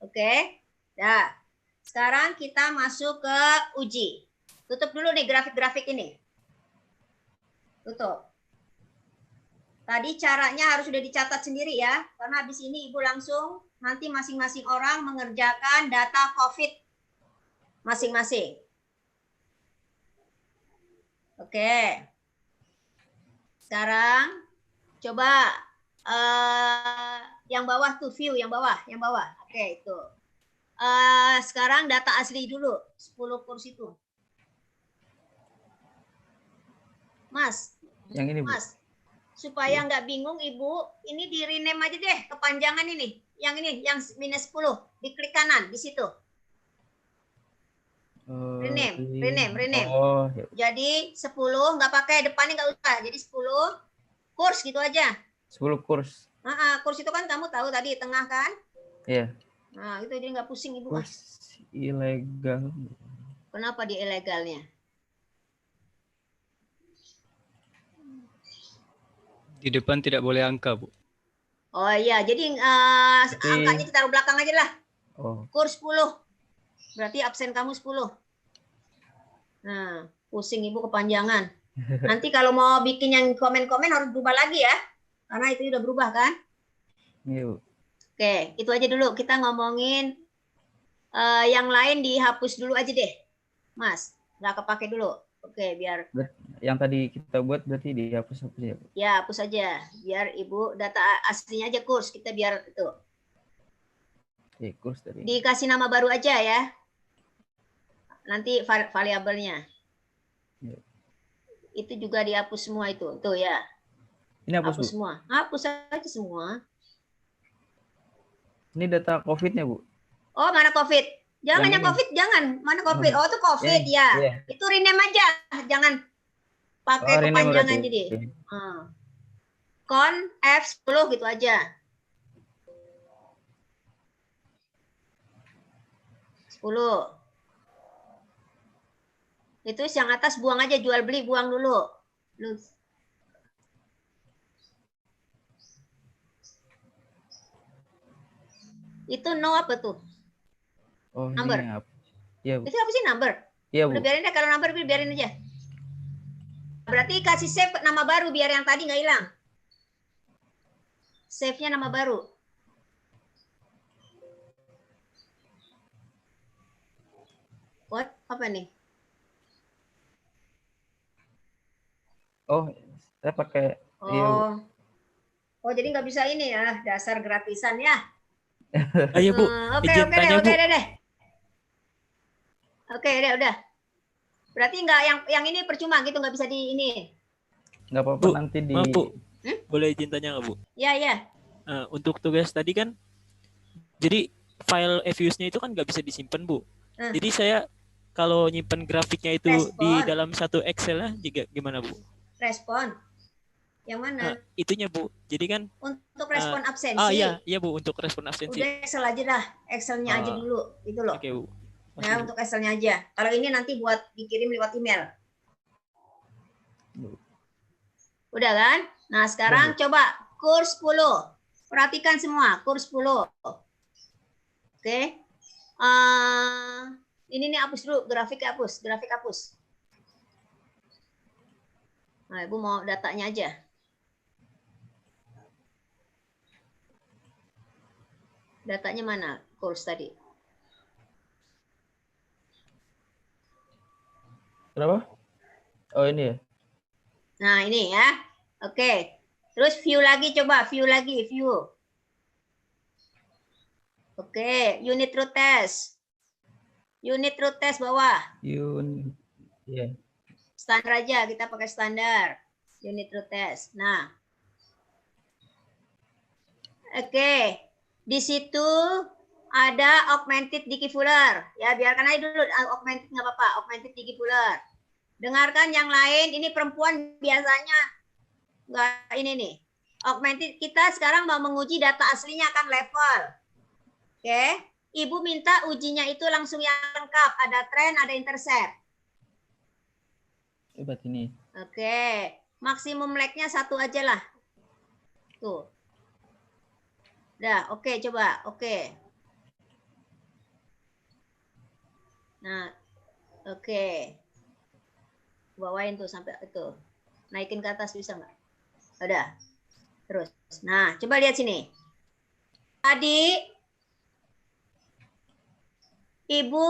Oke? Nah, sekarang kita masuk ke uji. Tutup dulu nih grafik-grafik ini. Tutup. Tadi caranya harus sudah dicatat sendiri ya, karena habis ini Ibu langsung nanti masing-masing orang mengerjakan data COVID masing-masing. Oke. Sekarang coba yang bawah tuh view, yang bawah. Oke, itu. Sekarang data asli dulu, 10 kurs itu. Mas, Yang ini Bu. Mas, supaya nggak bingung Ibu, ini di rename aja deh kepanjangan ini. Yang ini, yang minus 10. Diklik kanan, di situ. Rename. Oh, ya. Jadi 10, nggak pakai depannya nggak usah. Jadi 10 kurs gitu aja. 10 kurs. Kurs itu kan kamu tahu tadi tengah kan? Iya. Nah, itu jadi nggak pusing Ibu. Kurs ilegal. Kenapa dia ilegalnya? Di depan tidak boleh angka, Bu. Oh iya, jadi angkanya kita taruh belakang aja lah. Oh. Kurs 10. Berarti absen kamu 10. Nah, pusing Ibu kepanjangan. Nanti kalau mau bikin yang komen-komen harus berubah lagi ya. Karena itu udah berubah kan? Iya Bu. Oke, itu aja dulu. Kita ngomongin yang lain dihapus dulu aja deh. Mas, nggak kepake dulu. Oke, biar Yang tadi kita buat berarti dihapus-hapus ya Bu. ya hapus aja. Biar Ibu data aslinya aja kurs. Kita biar itu. Oke, kurs tadi. Dikasih nama baru aja ya. Nanti variabelnya. Ya. Itu juga dihapus semua itu. Tuh ya. Ini hapus Bu. Hapus semua. Hapus aja semua. Ini data COVID-nya Bu. Oh, mana COVID? Jangan yang ini. COVID, jangan. Mana COVID? Oh, itu COVID ya. Iya. Itu rename aja. Jangan pakai rename kepanjangan berarti. jadi. Con F10 gitu aja. 10. Itu yang atas buang aja, jual beli buang dulu. Itu no apa tuh? Oh, Number. ini apa? Iya Bu. Itu apa sih number? Iya Bu. Udah biarin deh, kalau number biarin aja. Berarti kasih save nama baru biar yang tadi nggak hilang. Save-nya nama baru. What? Apa nih? Oh, saya pakai iya, Bu. Oh, jadi nggak bisa ini ya, dasar gratisan ya. Ayo Bu, Oke, izin oke tanya Bu. deh. Oke, udah. Berarti nggak yang ini percuma gitu, nggak bisa di ini. Nggak apa-apa Bu, nanti di. maaf Bu, boleh izin tanya nggak Bu? Ya. Untuk tugas tadi kan, jadi file Evius-nya itu kan nggak bisa disimpan Bu. Jadi saya kalau nyimpen grafiknya itu di dalam satu Excel lah, juga gimana Bu? Respon. Yang mana? Itunya Bu. Jadi kan untuk respon absensi. Iya Bu, untuk respon absensi. Udah Excel aja dah. Excelnya aja dulu, itu loh. Oke Bu. Nah, untuk Excelnya aja. Kalau ini nanti buat dikirim lewat email. Udah kan? Nah, sekarang coba kurs 10. Perhatikan semua, kurs 10. Oke. Ini nih hapus dulu, grafik hapus. Nah, Ibu mau datanya aja. Datanya mana? Kurs tadi. Berapa? Oh, ini ya. Nah, ini ya. Oke. Terus view lagi, coba view lagi, view. Oke, unit root test. Unit root test bawah. Iya. Standar aja, kita pakai standar. Unit root test. Nah. Oke. Di situ ada augmented Dickey-Fuller. Ya, biarkan aja dulu augmented nggak apa-apa, augmented Dickey-Fuller. Dengarkan yang lain, ini perempuan biasanya nggak ini nih. Augmented, kita sekarang mau menguji data aslinya kan level. Oke. Ibu minta ujinya itu langsung yang lengkap, ada trend, ada intercept. Coba ini. Oke, maksimum lag-nya 1 aja lah. Tuh. Udah, oke, coba. Oke. Nah, oke. Bawain tuh sampai itu. Naikin ke atas bisa nggak? Udah. Terus. Nah, coba lihat sini. Tadi, Ibu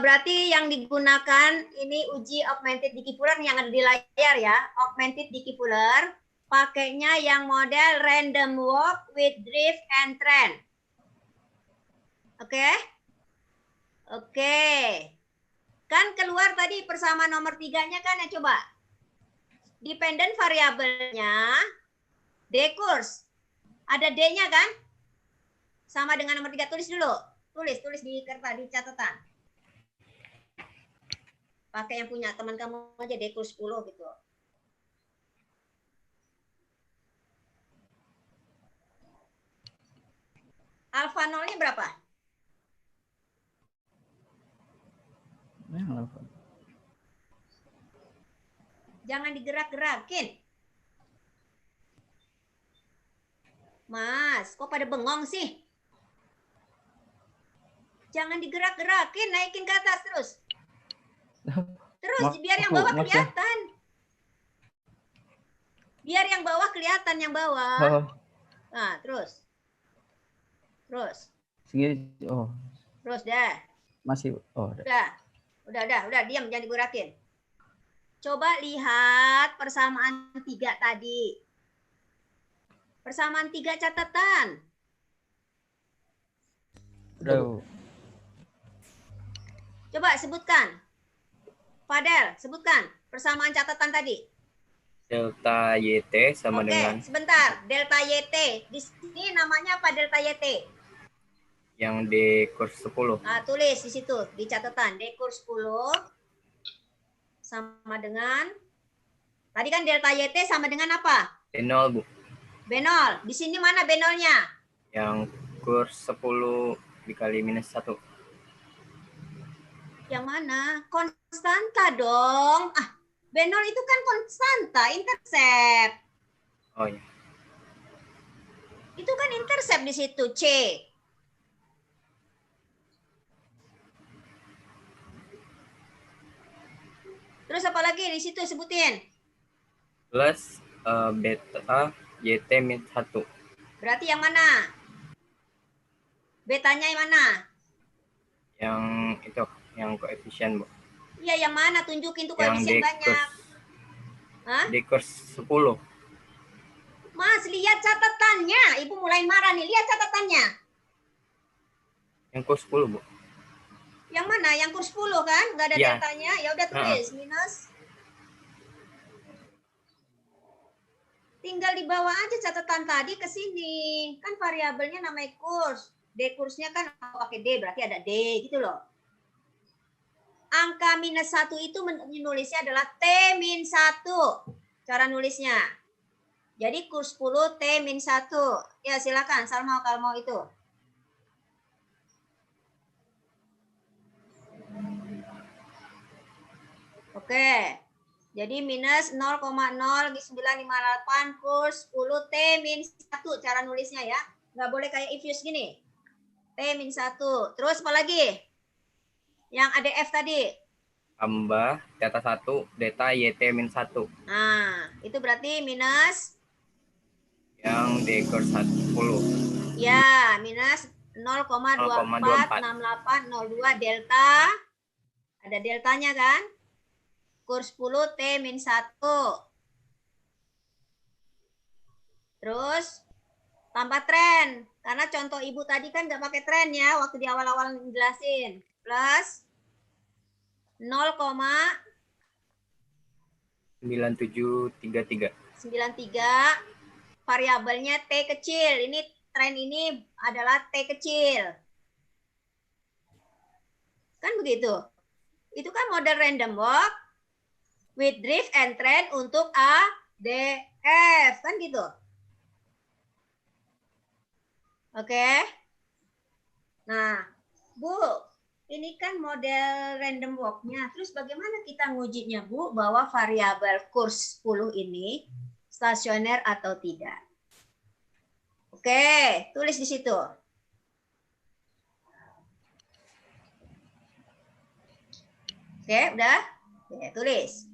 berarti yang digunakan ini uji augmented Dickey-Fuller yang ada di layar ya. Augmented Dickey-Fuller pakainya yang model random walk with drift and trend. Oke? Oke. Kan keluar tadi persamaan nomor 3-nya kan ya, coba. Dependent variabelnya D-course. Ada D-nya kan? Sama dengan nomor 3, tulis dulu. Tulis di kertas, di catatan. Pakai yang punya teman kamu aja, D-course 10 gitu. Alfa nolnya berapa? Jangan digerak-gerakin. Mas, kok pada bengong sih? Jangan digerak-gerakin, naikin ke atas terus. Terus, biar yang bawah kelihatan. Biar yang bawah kelihatan, yang bawah. Nah, terus. Terus. Segini, oh. Terus, dah. Masih, oh. Udah, diam, jangan digerakin. Coba lihat persamaan 3 tadi. Persamaan 3 catatan. Udah. Coba sebutkan. Fadel, sebutkan persamaan catatan tadi. Delta YT sama dengan... Oke, sebentar. Delta YT. Di sini namanya apa delta YT? Yang D kurs 10. Nah, tulis di situ, di catatan. D kurs 10 sama dengan... Tadi kan delta YT sama dengan apa? B0, Bu. B0. Di sini mana B0-nya? Yang kurs 10 dikali minus 1. Yang mana? Konstanta dong. Ah, B0 itu kan konstanta, intercept. Oh ya. Itu kan intercept di situ, C. Terus apa lagi di situ sebutin? Plus beta YT min 1. Berarti yang mana? Betanya yang mana? Yang itu, yang koefisien, Bu. Iya, yang mana? Tunjukin tuh Yang koefisien banyak. Hah? D kurs 10. Mas, lihat catatannya. Ibu mulai marah nih. Lihat catatannya. Yang kurs 10, Bu. Yang mana? Yang kurs 10 kan? Nggak ada Ya. deltanya. Ya udah tulis minus. Tinggal dibawa aja catatan tadi ke sini. Kan variabelnya namanya kurs. D kursnya kan pakai D, berarti ada D gitu loh. Angka minus 1 itu menulisnya adalah T min 1. Cara nulisnya. Jadi kurs 10 T min 1. Ya silakan Salma kalau mau itu. Oke. Jadi minus 0,0,958 kurs 10 T min 1. Cara nulisnya ya. Nggak boleh kayak if use gini. T min 1. Terus apa lagi? Yang ADF tadi. Tambah data 1, data YT min 1. Nah, itu berarti minus. Yang D kurs 10. Ya, minus 0,246802 delta. Ada deltanya kan? Kurs 10 T min 1. Terus Tambah tren. Karena contoh Ibu tadi kan nggak pakai tren ya, waktu di awal-awal jelasin. Plus 0,9733. 0,9733. Variabelnya T kecil. Ini tren ini adalah T kecil. Kan begitu. Itu kan model random walk with drift and trend untuk A, D, F. Kan gitu. Oke. Nah, Bu, ini kan model random walk-nya. Terus bagaimana kita ngujinya, Bu, bahwa variabel kurs 10 ini stasioner atau tidak? Oke, tulis di situ. Oke, udah? Oke, tulis.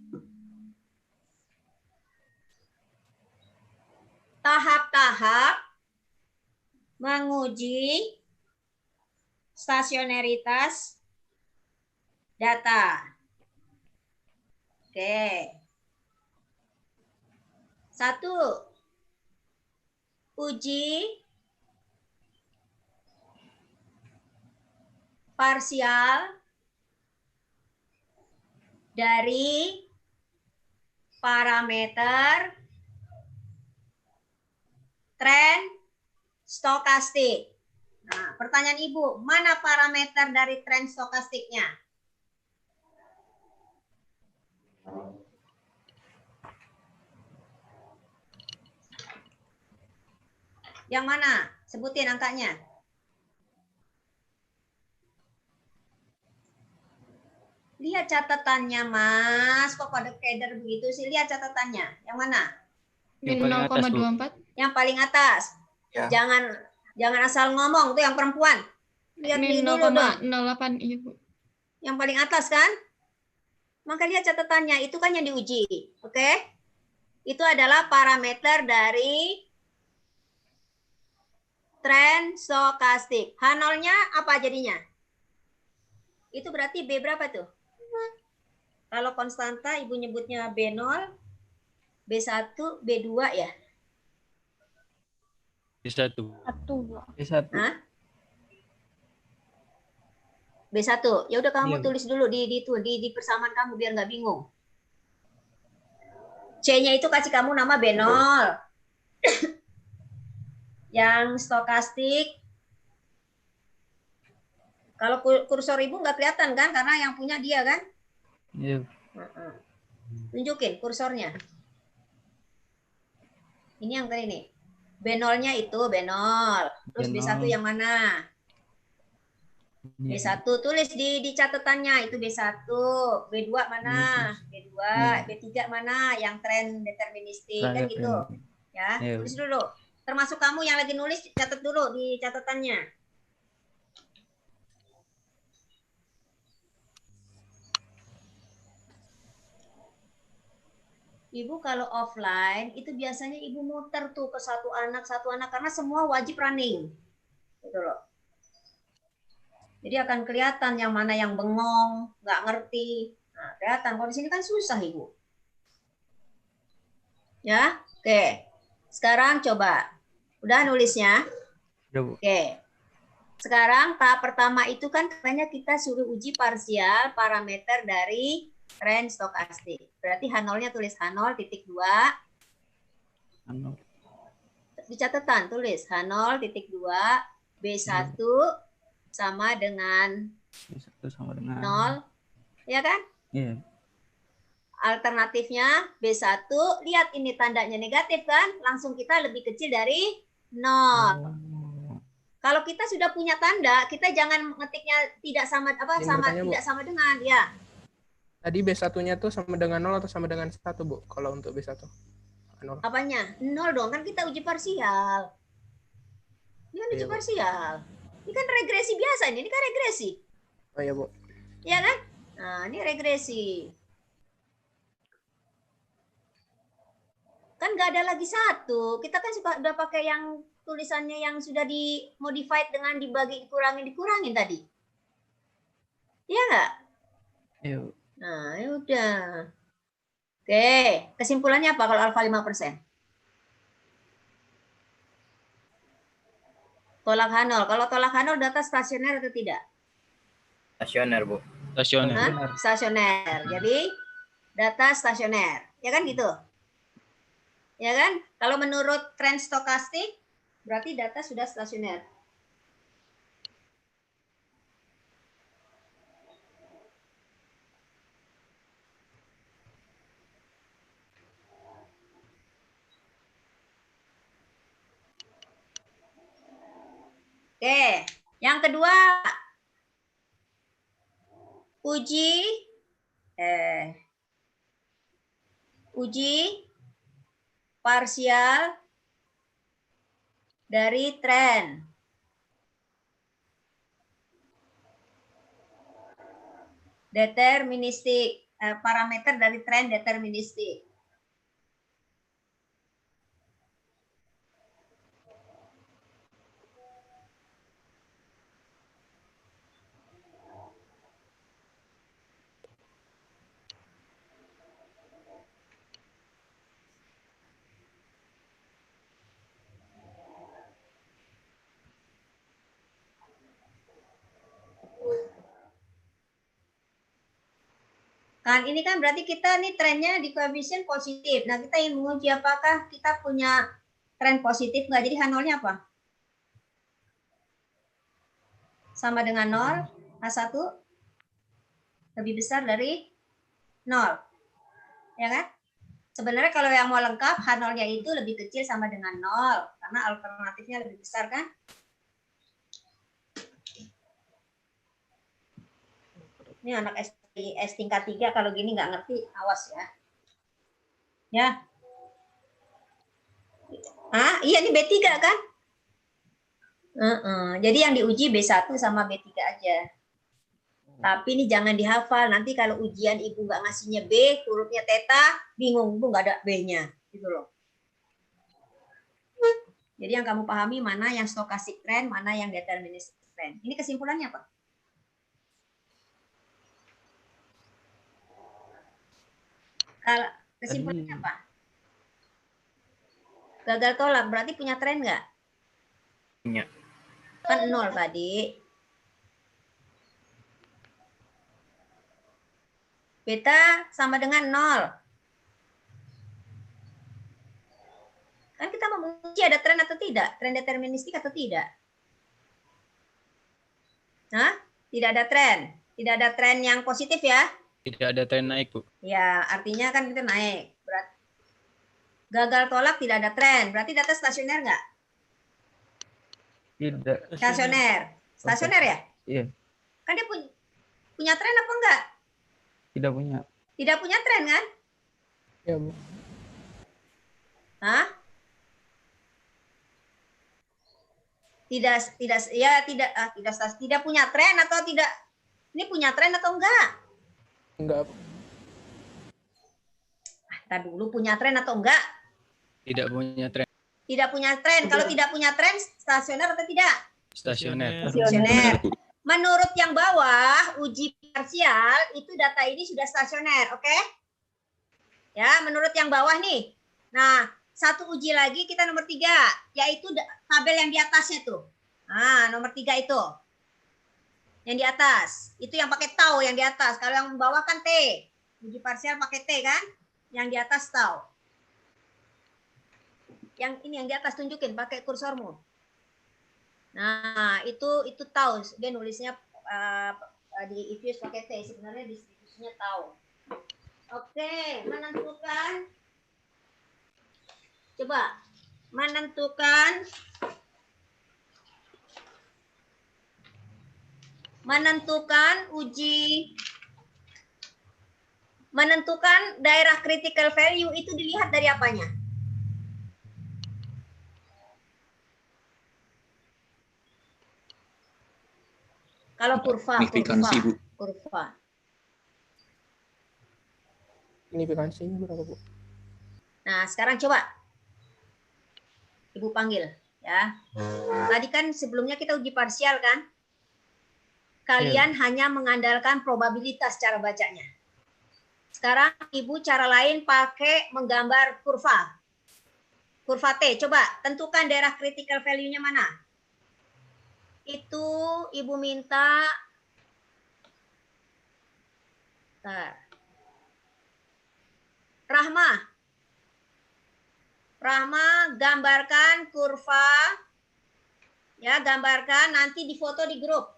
Tahap-tahap menguji stasioneritas data. Oke. 1. Uji parsial dari parameter tren stokastik. Nah, pertanyaan Ibu, mana parameter dari tren stokastiknya? Yang mana? Sebutin angkanya. Lihat catatannya, Mas. Kok pada keder begitu sih? Lihat catatannya. Yang mana? Yang paling atas, Bu. 0,24. Yang paling atas. Ya. Jangan asal ngomong tuh yang perempuan. Lihat Ini dulu dong. 0,08, iya Bu. Yang paling atas kan? Maka lihat catatannya, itu kan yang diuji. Oke? Itu adalah parameter dari tren stokastik. H0-nya apa jadinya? Itu berarti B berapa tuh? Kalau konstanta Ibu nyebutnya B0, B1, B2 ya? B1. B1. Hah? B1. Ya udah kamu Iya, Bu. tulis dulu di persamaan kamu biar nggak bingung. C-nya itu kasih kamu nama B0. Yang stokastik. Kalau kursor Ibu nggak kelihatan kan? Karena yang punya dia kan? Iya. Tunjukin kursornya. Ini yang tadi nih. B0-nya itu B0. Terus B1 yang mana? B1 tulis di catatannya itu B1, B2 mana? B2, B3 mana? Yang tren deterministik kan gitu. Ya, tulis dulu. Termasuk kamu yang lagi nulis catat dulu di catatannya. Ibu kalau offline itu biasanya Ibu muter tuh ke satu anak karena semua wajib running. Gitu loh. Jadi akan kelihatan yang mana yang bengong, nggak ngerti. Nah, kelihatan. Kalau di sini kan susah, Ibu. Ya, oke. Sekarang coba. Udah nulisnya? Oke. Sekarang tahap pertama itu kan katanya kita suruh uji parsial parameter dari tren stokastik. Berarti H0-nya tulis H0 titik 2. Di catatan tulis H0 titik 2 B1 sama dengan 0. Ya kan? Iya. Alternatifnya B1, lihat ini tandanya negatif kan? Langsung kita lebih kecil dari 0. Kalau kita sudah punya tanda, kita jangan ngetiknya tidak sama tidak sama dengan ya. Tadi B1-nya tuh sama dengan 0 atau sama dengan 1, Bu? Kalau untuk B1. 0. Apanya? 0 dong, kan kita uji parsial. Ini kan uji parsial. Ini kan regresi biasa, ini kan regresi. Oh iya, Bu. Iya kan? Nah, ini regresi. Kan nggak ada lagi 1. Kita kan sudah pakai yang tulisannya yang sudah dimodified dengan dibagi, dikurangin tadi. Iya nggak? Iya. Nah, ya udah. Oke, kesimpulannya apa kalau alfa 5%? Tolak H0. Kalau tolak H0 data stasioner atau tidak? Stasioner, Bu. Stasioner. Hah? Stasioner. Jadi data stasioner. Ya kan gitu? Ya kan? Kalau menurut tren stokastik berarti data sudah stasioner. Oke, yang kedua uji parsial dari tren. Deterministik, parameter dari tren deterministik. Kan ini kan berarti kita nih trennya di koefisien positif. Nah, kita ingin menguji apakah kita punya tren positif nggak. Jadi H0-nya apa? Sama dengan 0, H1 lebih besar dari 0. Ya kan? Sebenarnya kalau yang mau lengkap, H0-nya itu lebih kecil sama dengan 0. Karena alternatifnya lebih besar kan? Ini anak S tingkat 3 kalau gini nggak ngerti, awas ya. Ya. Iya ini B3 kan? Jadi yang diuji B1 sama B3 aja. Tapi ini jangan dihafal. Nanti kalau ujian ibu nggak ngasihnya B, hurufnya teta, bingung. Ibu nggak ada B-nya. Gitu loh. Jadi yang kamu pahami mana yang stokastik trend, mana yang deterministik trend. Ini kesimpulannya apa? Kalau kesimpulannya apa? Gagal tolak berarti punya tren nggak? Punya. Kan 0 tadi. Beta sama dengan 0. Kan kita mau menguji ada tren atau tidak? Tren deterministik atau tidak? Hah? Tidak ada tren. Tidak ada tren yang positif ya? Tidak ada tren naik, Bu. Ya, artinya kan kita naik. Berarti gagal tolak tidak ada tren. Berarti data stasioner nggak? Tidak. Stasioner. Stasioner ya? Iya. Kan dia punya tren apa enggak? Tidak punya. Tidak punya tren kan? Ya, Bu. Hah? Tidak punya tren atau tidak? Ini punya tren atau enggak? Enggak. Tadi dulu punya tren atau enggak? Tidak punya tren. Tidak punya tren. Kalau tidak punya tren, stasioner atau tidak? Stasioner. Stasioner. Menurut yang bawah, uji parsial itu data ini sudah stasioner, oke? Ya, menurut yang bawah nih. Nah, satu uji lagi kita nomor 3, yaitu tabel yang di atasnya tuh. Nah, nomor 3 itu. Yang di atas. Itu yang pakai tau yang di atas. Kalau yang bawah kan T. Uji parsial pakai T kan? Yang di atas tau. Yang ini yang di atas tunjukin pakai kursormu. Nah, itu tahu. Dia nulisnya di Ifuse pakai T. Sebenarnya distribusinya tahu. Oke, menentukan. Coba menentukan daerah critical value itu dilihat dari apanya? Kalau kurva. Signifikansinya berapa, Bu? Nah, sekarang coba Ibu panggil ya. Tadi kan sebelumnya kita uji parsial kan? Kalian hanya mengandalkan probabilitas cara bacanya. Sekarang Ibu cara lain pakai menggambar kurva. Kurva T. Coba tentukan daerah critical value-nya mana? itu Ibu minta Rahma gambarkan kurva, ya, gambarkan nanti difoto di grup.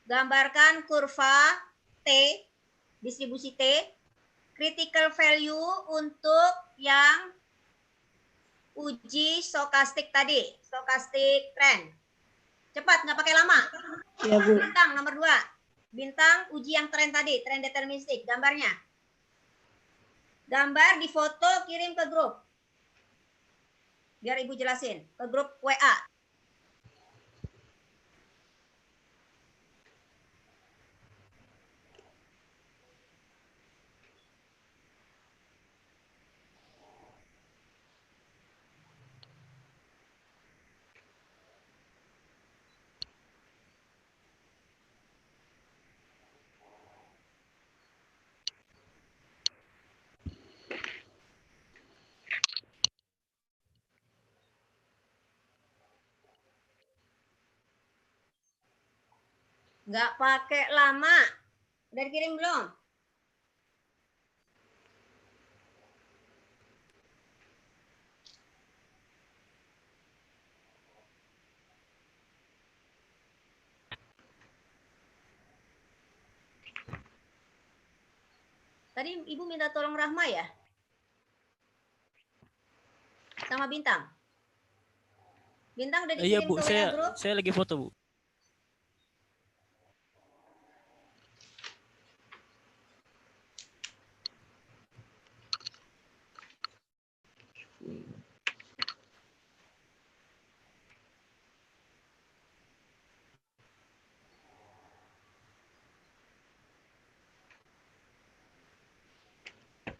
Gambarkan kurva T, distribusi T, critical value untuk yang uji stokastik tadi, stokastik trend. Cepat, nggak pakai lama. Ya, Bu. Bintang nomor 2. Bintang uji yang tren tadi, tren deterministik, gambarnya. Gambar di foto, kirim ke grup. Biar Ibu jelasin, ke grup WA. Nggak pakai lama. Udah dikirim belum? Tadi Ibu minta tolong Rahma ya? Sama Bintang? Bintang udah dikirim Iya Bu, ke WA grup? saya lagi foto Bu.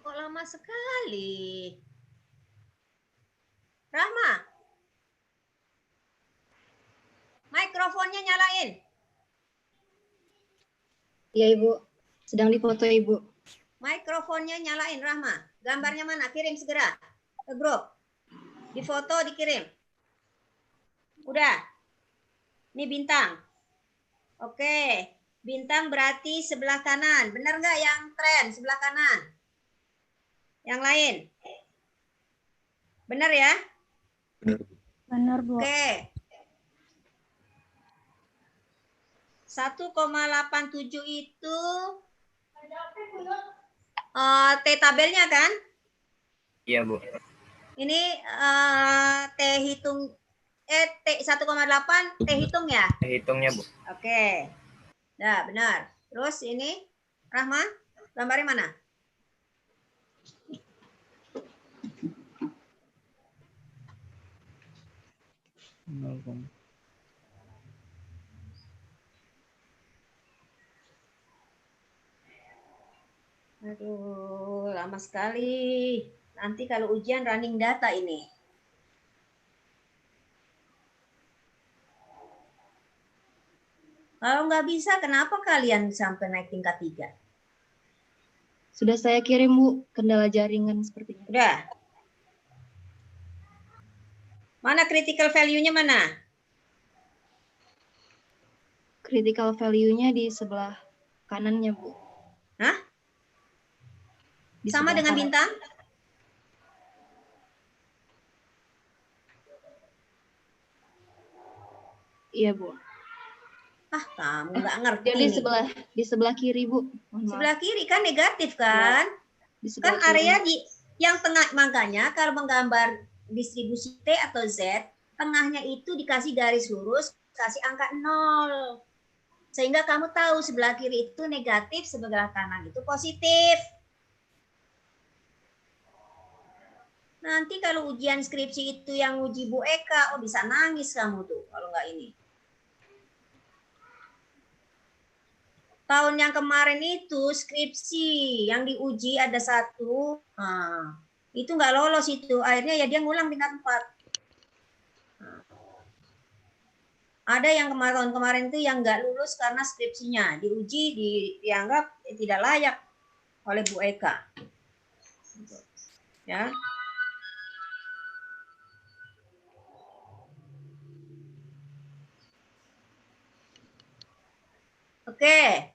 Kok lama sekali? Rahma, mikrofonnya nyalain. Iya, Ibu. Sedang difoto, Ibu. Mikrofonnya nyalain, Rahma. Gambarnya mana? Kirim segera ke grup. Di foto, dikirim. Udah. Ini Bintang. Oke. Bintang berarti sebelah kanan. Benar nggak yang tren sebelah kanan? Yang lain? Benar ya? Benar, Bu. Oke. 1,87 itu T tabelnya kan? Iya, Bu. Ini T hitung T 1,8 T hitung ya? Hitungnya, Bu. Oke. Nah, benar. Terus ini Rahma, gambarnya mana? Aduh, lama sekali. Nanti kalau ujian running data ini. Kalau nggak bisa, kenapa kalian sampai naik tingkat 3? Sudah saya kirim, Bu. Kendala jaringan sepertinya. Udah. Mana critical value-nya mana? Critical value-nya di sebelah kanannya, Bu. Hah? Di Sama sebelah dengan kanan. Bintang? Iya, Bu. Ah, kamu nggak ngerti Jadi nih. di sebelah kiri, Bu. Mohon maaf. Sebelah kiri kan negatif kan? Di Kan sebelah kiri. area di yang tengah, makanya kalau menggambar distribusi T atau Z, tengahnya itu dikasih garis lurus, kasih angka 0. Sehingga kamu tahu sebelah kiri itu negatif, sebelah kanan itu positif. Nanti kalau ujian skripsi itu yang uji Bu Eka, oh bisa nangis kamu tuh kalau nggak ini. Tahun yang kemarin itu skripsi yang diuji ada 1, itu nggak lolos itu. Akhirnya ya dia ngulang tingkat 4. Ada yang tahun kemarin itu yang nggak lulus karena skripsinya diuji dianggap tidak layak oleh Bu Eka. Ya. Oke.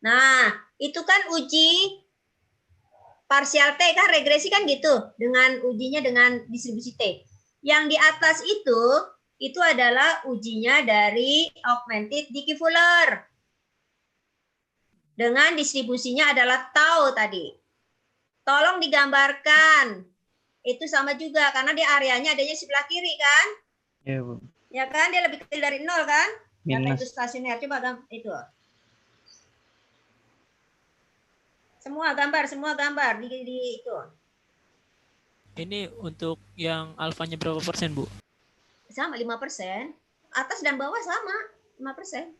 Nah, itu kan uji parsial T kan, regresi kan gitu, dengan ujinya dengan distribusi T. Yang di atas itu adalah ujinya dari augmented Dickey-Fuller. Dengan distribusinya adalah tau tadi. Tolong digambarkan. Itu sama juga, karena di areanya adanya sebelah kiri kan? Iya, Bu. Ya kan, dia lebih kecil dari 0 kan? Data itu Minus. stasioner. Coba itu. Semua gambar di itu. Ini untuk yang alfanya berapa persen, Bu? Sama 5%. Atas dan bawah sama 5%.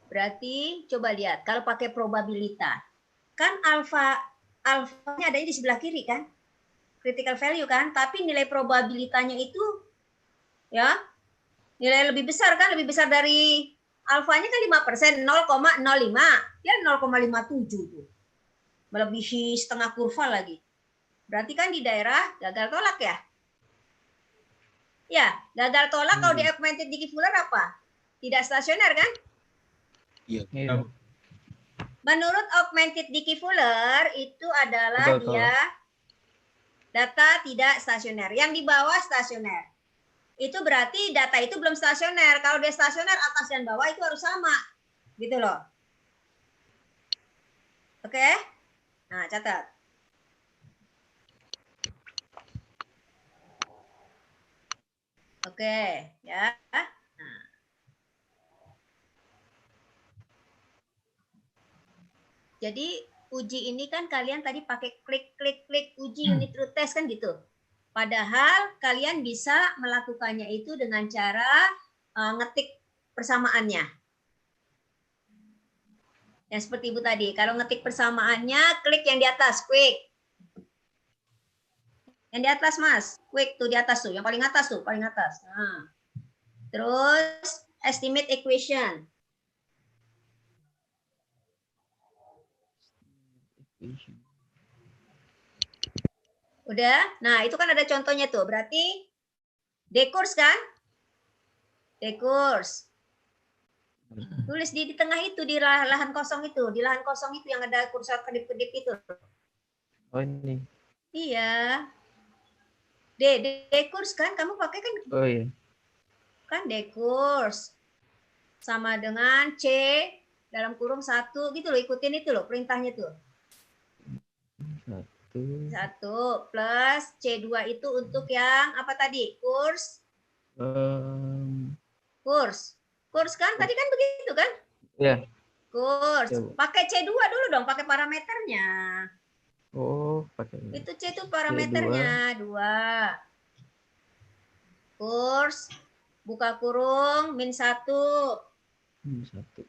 Berarti coba lihat kalau pakai probabilitas. Kan alfanya adanya di sebelah kiri kan? Critical value kan? Tapi nilai probabilitanya itu ya nilai lebih besar kan? Lebih besar dari alfanya kan 5%, 0,05. Ya 0,57 tuh. Melebihi setengah kurva lagi. Berarti kan di daerah gagal tolak ya? Ya, gagal tolak kalau di augmented Dickey-Fuller apa? Tidak stasioner kan? Iya. Menurut augmented Dickey-Fuller itu adalah Gagal dia data tidak stasioner. Yang di bawah stasioner. Itu berarti data itu belum stasioner. Kalau dia stasioner atas dan bawah itu harus sama. Gitu loh. Oke? Nah, catat. Oke, ya. Nah. Jadi uji ini kan kalian tadi pakai klik uji unit root test kan gitu. Padahal kalian bisa melakukannya itu dengan cara ngetik persamaannya. Yang seperti Ibu tadi, kalau ngetik persamaannya klik yang di atas, quick. Yang di atas Mas, quick tuh di atas tuh, yang paling atas tuh, paling atas. Nah. Terus estimate equation. Udah? Nah, itu kan ada contohnya tuh. Berarti dekurs kan? Dekurs. Tulis di tengah itu, di lahan kosong itu. Di lahan kosong itu yang ada kursor kedip-kedip itu. Oh, ini. Iya. Dekurs kan? Kamu pakai kan? Oh, iya. Kan dekurs. Sama dengan C dalam kurung 1 gitu loh. Ikutin itu loh perintahnya tuh. 1 plus C2 itu untuk yang apa tadi? Kurs. Kurs kan? Tadi kan begitu kan? Iya. Kurs. Ya, pakai C2 dulu dong, pakai parameternya. Oh, pakai. Itu C itu parameternya. 2. Kurs. Buka kurung, min 1. 1.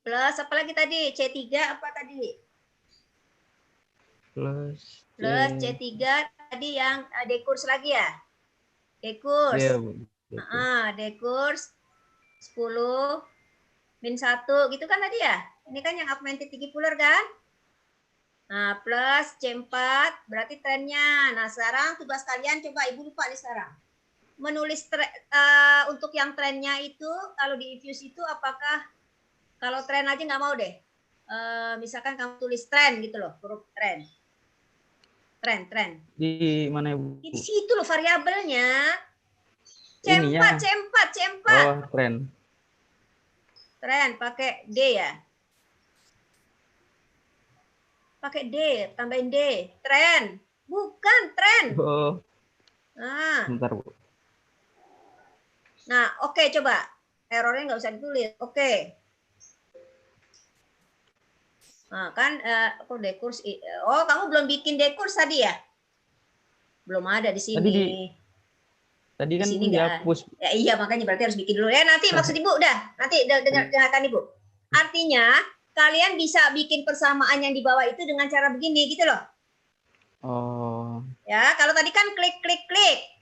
Plus apa lagi tadi? C3 apa tadi? Plus C3 tadi yang dekurs lagi ya? Dekurs. Iya, Bu. Dekurs 10 min 1 gitu kan tadi ya? Ini kan yang augmented Dickey-Fuller kan? Nah, plus C4 berarti trennya. Nah, sekarang tugas kalian coba Ibu lupa nih sekarang. Menulis untuk yang trennya itu kalau di Ifuse itu apakah kalau tren aja nggak mau deh. Misalkan kamu tulis tren gitu loh, huruf tren. Tren. Di mana, Bu? Di situ loh variabelnya. Ini ya. C4. Oh, tren. Tren pakai D ya. Pakai D, tambahin D. Tren. Bukan tren. Oh. Nah. Bentar, Bu. Nah, oke, coba. Errornya nggak usah ditulis. Oke. Nah, kan kok dekurs. Oh, kamu belum bikin dekurs tadi ya? Belum ada di sini. Tadi kan sini dihapus. Ya, iya, makanya berarti harus bikin dulu. Ya, nanti maksud Ibu udah. Nanti dengarkan Ibu. Artinya, kalian bisa bikin persamaan yang di bawah itu dengan cara begini gitu loh. Oh. Ya, kalau tadi kan klik.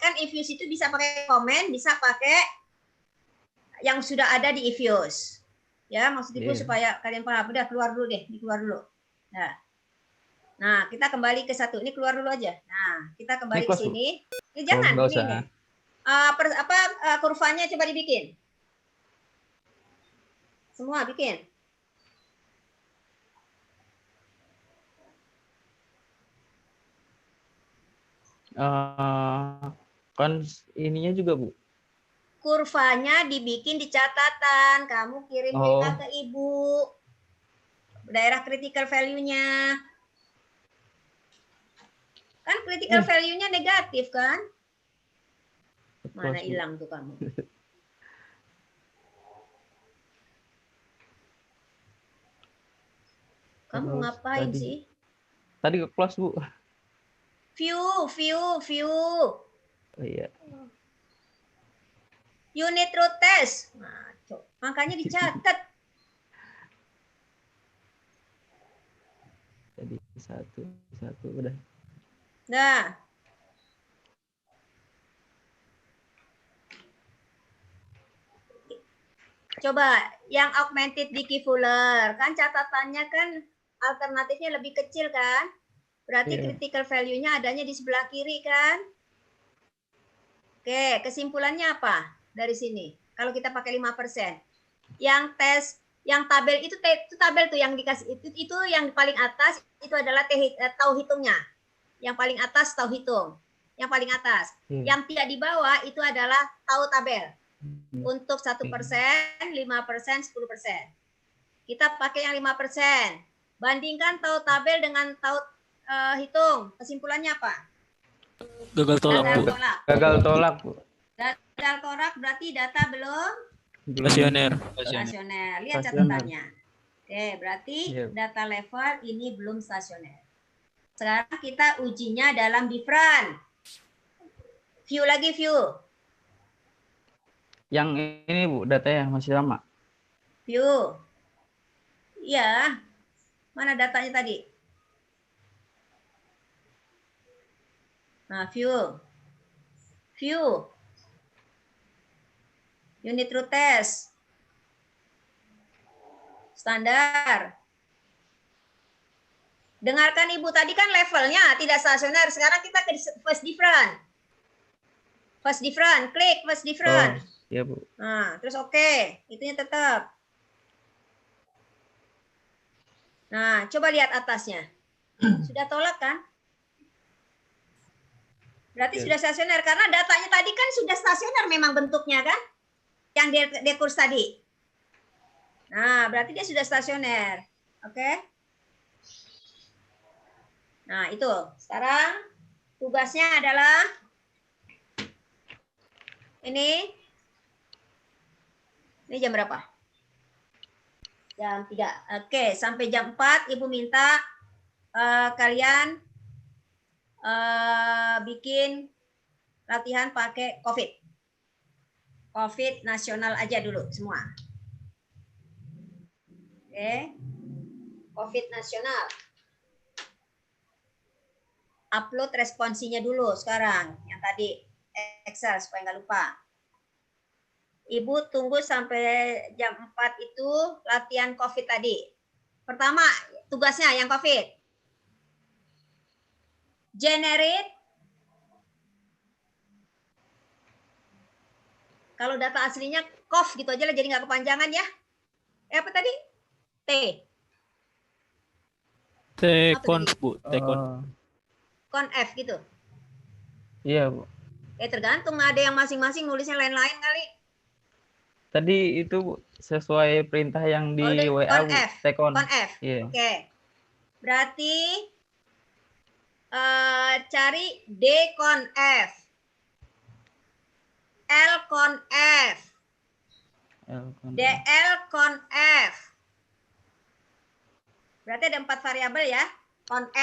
Kan Ifuse itu bisa pakai komen, bisa pakai yang sudah ada di Ifuse. Ya, maksud Ibu supaya kalian paham. Udah keluar dulu deh, dikeluar dulu. Nah, kita kembali ke satu. Ini keluar dulu aja. Nah, kita kembali ke close, Bu. sini. Ini jangan. nggak Ini, usah. ini. Kurvanya coba dibikin. Semua bikin. Kan ininya juga, Bu. Kurvanya dibikin di catatan. Kamu kirim WA ke Ibu. Daerah critical value-nya. Kan critical value-nya negatif kan? Mana hilang tuh kamu? Kamu ngapain sih? Tadi ke close, Bu. View. Oh iya. Unit root test. Nah, makanya dicatat. Jadi satu udah. Nah. Coba yang augmented Dickey-Fuller. Kan catatannya kan alternatifnya lebih kecil kan? Berarti critical value-nya adanya di sebelah kiri kan? Oke, kesimpulannya apa dari sini? Kalau kita pakai 5%. Yang tes, yang tabel itu tabel tuh yang dikasih itu yang paling atas itu adalah tahu hitungnya. Yang paling atas tahu hitung. Yang paling atas. Yang tidak di bawah itu adalah tahu tabel. Untuk 1%, 5%, 10%. Kita pakai yang 5%. Bandingkan tahu tabel dengan tahu hitung. Kesimpulannya apa? Gagal tolak, Bu. Gagal tolak, Bu. Gagal tolak berarti data belum Stasioner. stasioner. Lihat catatannya. Oke, berarti data level ini belum stasioner. Sekarang kita ujinya dalam different. View lagi, view. Yang ini, Bu, datanya masih lama. View. Iya. Mana datanya tadi? Nah, view. View. Unit root test. Standar. Dengarkan Ibu, tadi kan levelnya tidak stasioner. Sekarang kita ke first different. First different, klik first different. Iya, Bu. Nah, terus oke. Itunya tetap. Nah, coba lihat atasnya. Sudah tolak kan? Berarti sudah stasioner. Karena datanya tadi kan sudah stasioner memang bentuknya kan? Yang dekurs tadi. Nah, berarti dia sudah stasioner. Oke? Nah, itu. Sekarang tugasnya adalah ini jam berapa? Jam 3. Oke, sampai jam 4 Ibu minta kalian bikin latihan pakai COVID. COVID nasional aja dulu semua. Oke. COVID nasional. Upload responsinya dulu sekarang. Yang tadi Excel supaya nggak lupa. Ibu tunggu sampai jam 4 itu latihan COVID tadi. Pertama, tugasnya yang COVID. Generate. Kalau data aslinya COF gitu aja lah, jadi nggak kepanjangan ya. Apa tadi? T. T-conf, Bu. T-conf. Conf gitu. Iya, Bu. Tergantung, ada yang masing-masing nulisnya lain-lain kali. Tadi itu, Bu, sesuai perintah yang di WA, Bu. Conf. Iya. Oke. Berarti cari dconf. lconf. dlconf. Berarti ada 4 variabel ya. Conf,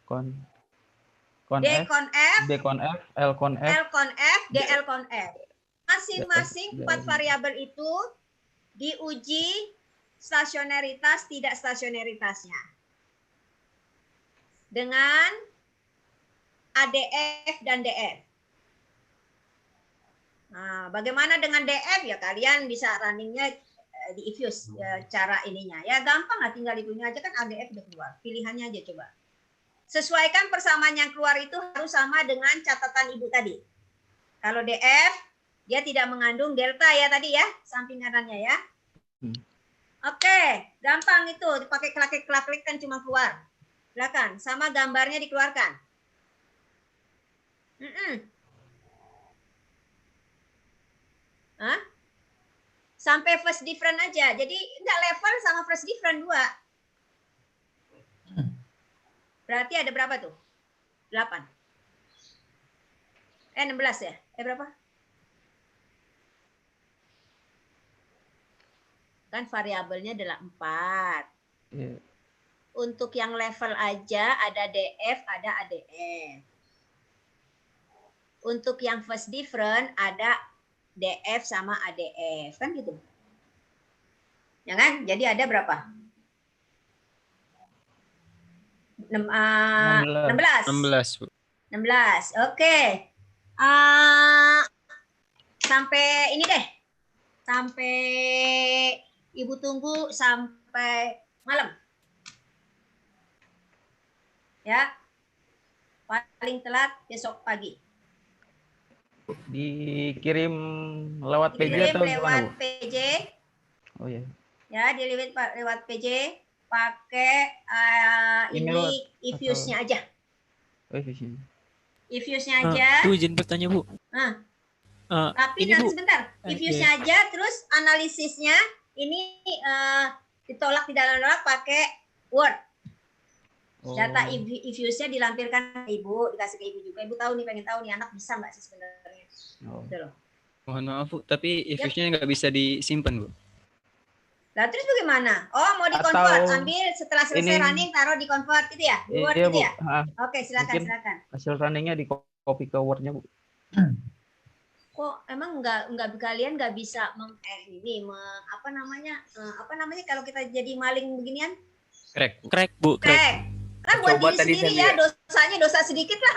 dconf, lconf, dlconf. Masing-masing 4 variabel itu diuji stasioneritas tidak stasioneritasnya. Dengan ADF dan DF. Nah, bagaimana dengan DF? Ya kalian bisa runningnya di Ifuse cara ininya. Ya gampang lah, tinggal itunya aja kan ADF udah keluar. Pilihannya aja coba. Sesuaikan persamaan yang keluar itu harus sama dengan catatan Ibu tadi. Kalau DF dia tidak mengandung delta ya tadi ya, samping kanannya ya. Oke, gampang itu, dipakai klik kan cuma keluar. Silakan, sama gambarnya dikeluarkan. Hah? Sampai first different aja. Jadi enggak level sama first different 2. Berarti ada berapa tuh? 8. 16 ya? Berapa? Kan variabelnya adalah 4. Iya. Untuk yang level aja ada DF, ada ADF. Untuk yang first different ada DF sama ADF. Kan gitu. Ya kan? Jadi ada berapa? 16. 16, Bu. 16. Oke. Sampai ini deh. Sampai Ibu tunggu sampai malam. Ya. Paling telat besok pagi. Dikirim lewat PJ Dikirim atau lewat gimana, Bu? PJ. Oh iya. Ya, dilihat lewat PJ. Pakai Email ini Ifuse-nya aja. Oh, iya. Ifuse-nya aja. Bu, izin bertanya, Bu. Tapi ini, nanti Bu. sebentar. Ifuse-nya aja, terus analisisnya ini ditolak tidak nolak pakai Word. Data Ifuse-nya dilampirkan ke Ibu, dikasih ke Ibu juga. Ibu tahu nih, pengen tahu nih anak bisa nggak sih sebenarnya. Gitu loh. Mohon maaf, Bu, tapi Ifuse-nya nggak bisa disimpan, Bu. Lah terus bagaimana? Oh, mau di-convert, Atau ambil setelah selesai ini- running taruh di convert gitu ya? Di Word Iya, gitu Bu. ya? Oke, silakan Mungkin silakan. hasil runningnya di copy ke Word-nya, Bu. Kok emang nggak kalian nggak bisa apa namanya kalau kita jadi maling beginian? Crack, Bu, crack. Kan buat Coba diri tadi sendiri saya ya, dosanya dosa sedikit lah.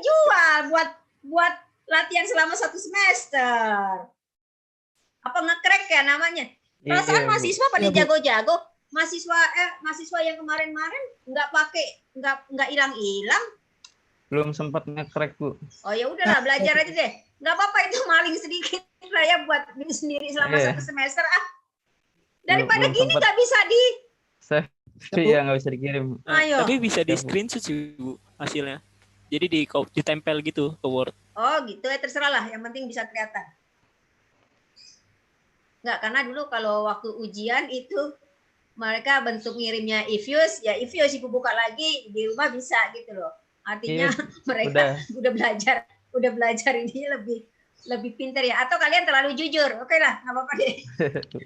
Jual buat latihan selama 1 semester. Apa nge-crack ya namanya? Perasaan Iya, Bu. mahasiswa pada Iya, Bu. jago-jago. Mahasiswa yang kemarin-kemarin nggak hilang-hilang. Belum sempat nge-crack, Bu. Oh ya udahlah, belajar aja deh. Nggak apa-apa itu maling sedikit lah ya buat diri sendiri selama Iya. 1 semester ah. Daripada Belum gini sempet. nggak bisa di. Save. Iya, nggak bisa dikirim. Ayo. Tapi bisa di Ya, Bu. screenshot sih, Bu, hasilnya. Jadi ditempel gitu ke Word. Oh gitu ya, terserah lah. Yang penting bisa kelihatan. Nggak, karena dulu kalau waktu ujian itu mereka bentuk ngirimnya Ifuse, ya Ifuse Ibu buka lagi di rumah bisa gitu loh. Artinya Iya, mereka udah belajar ini lebih pintar ya. Atau kalian terlalu jujur, oke lah, nggak apa-apa deh.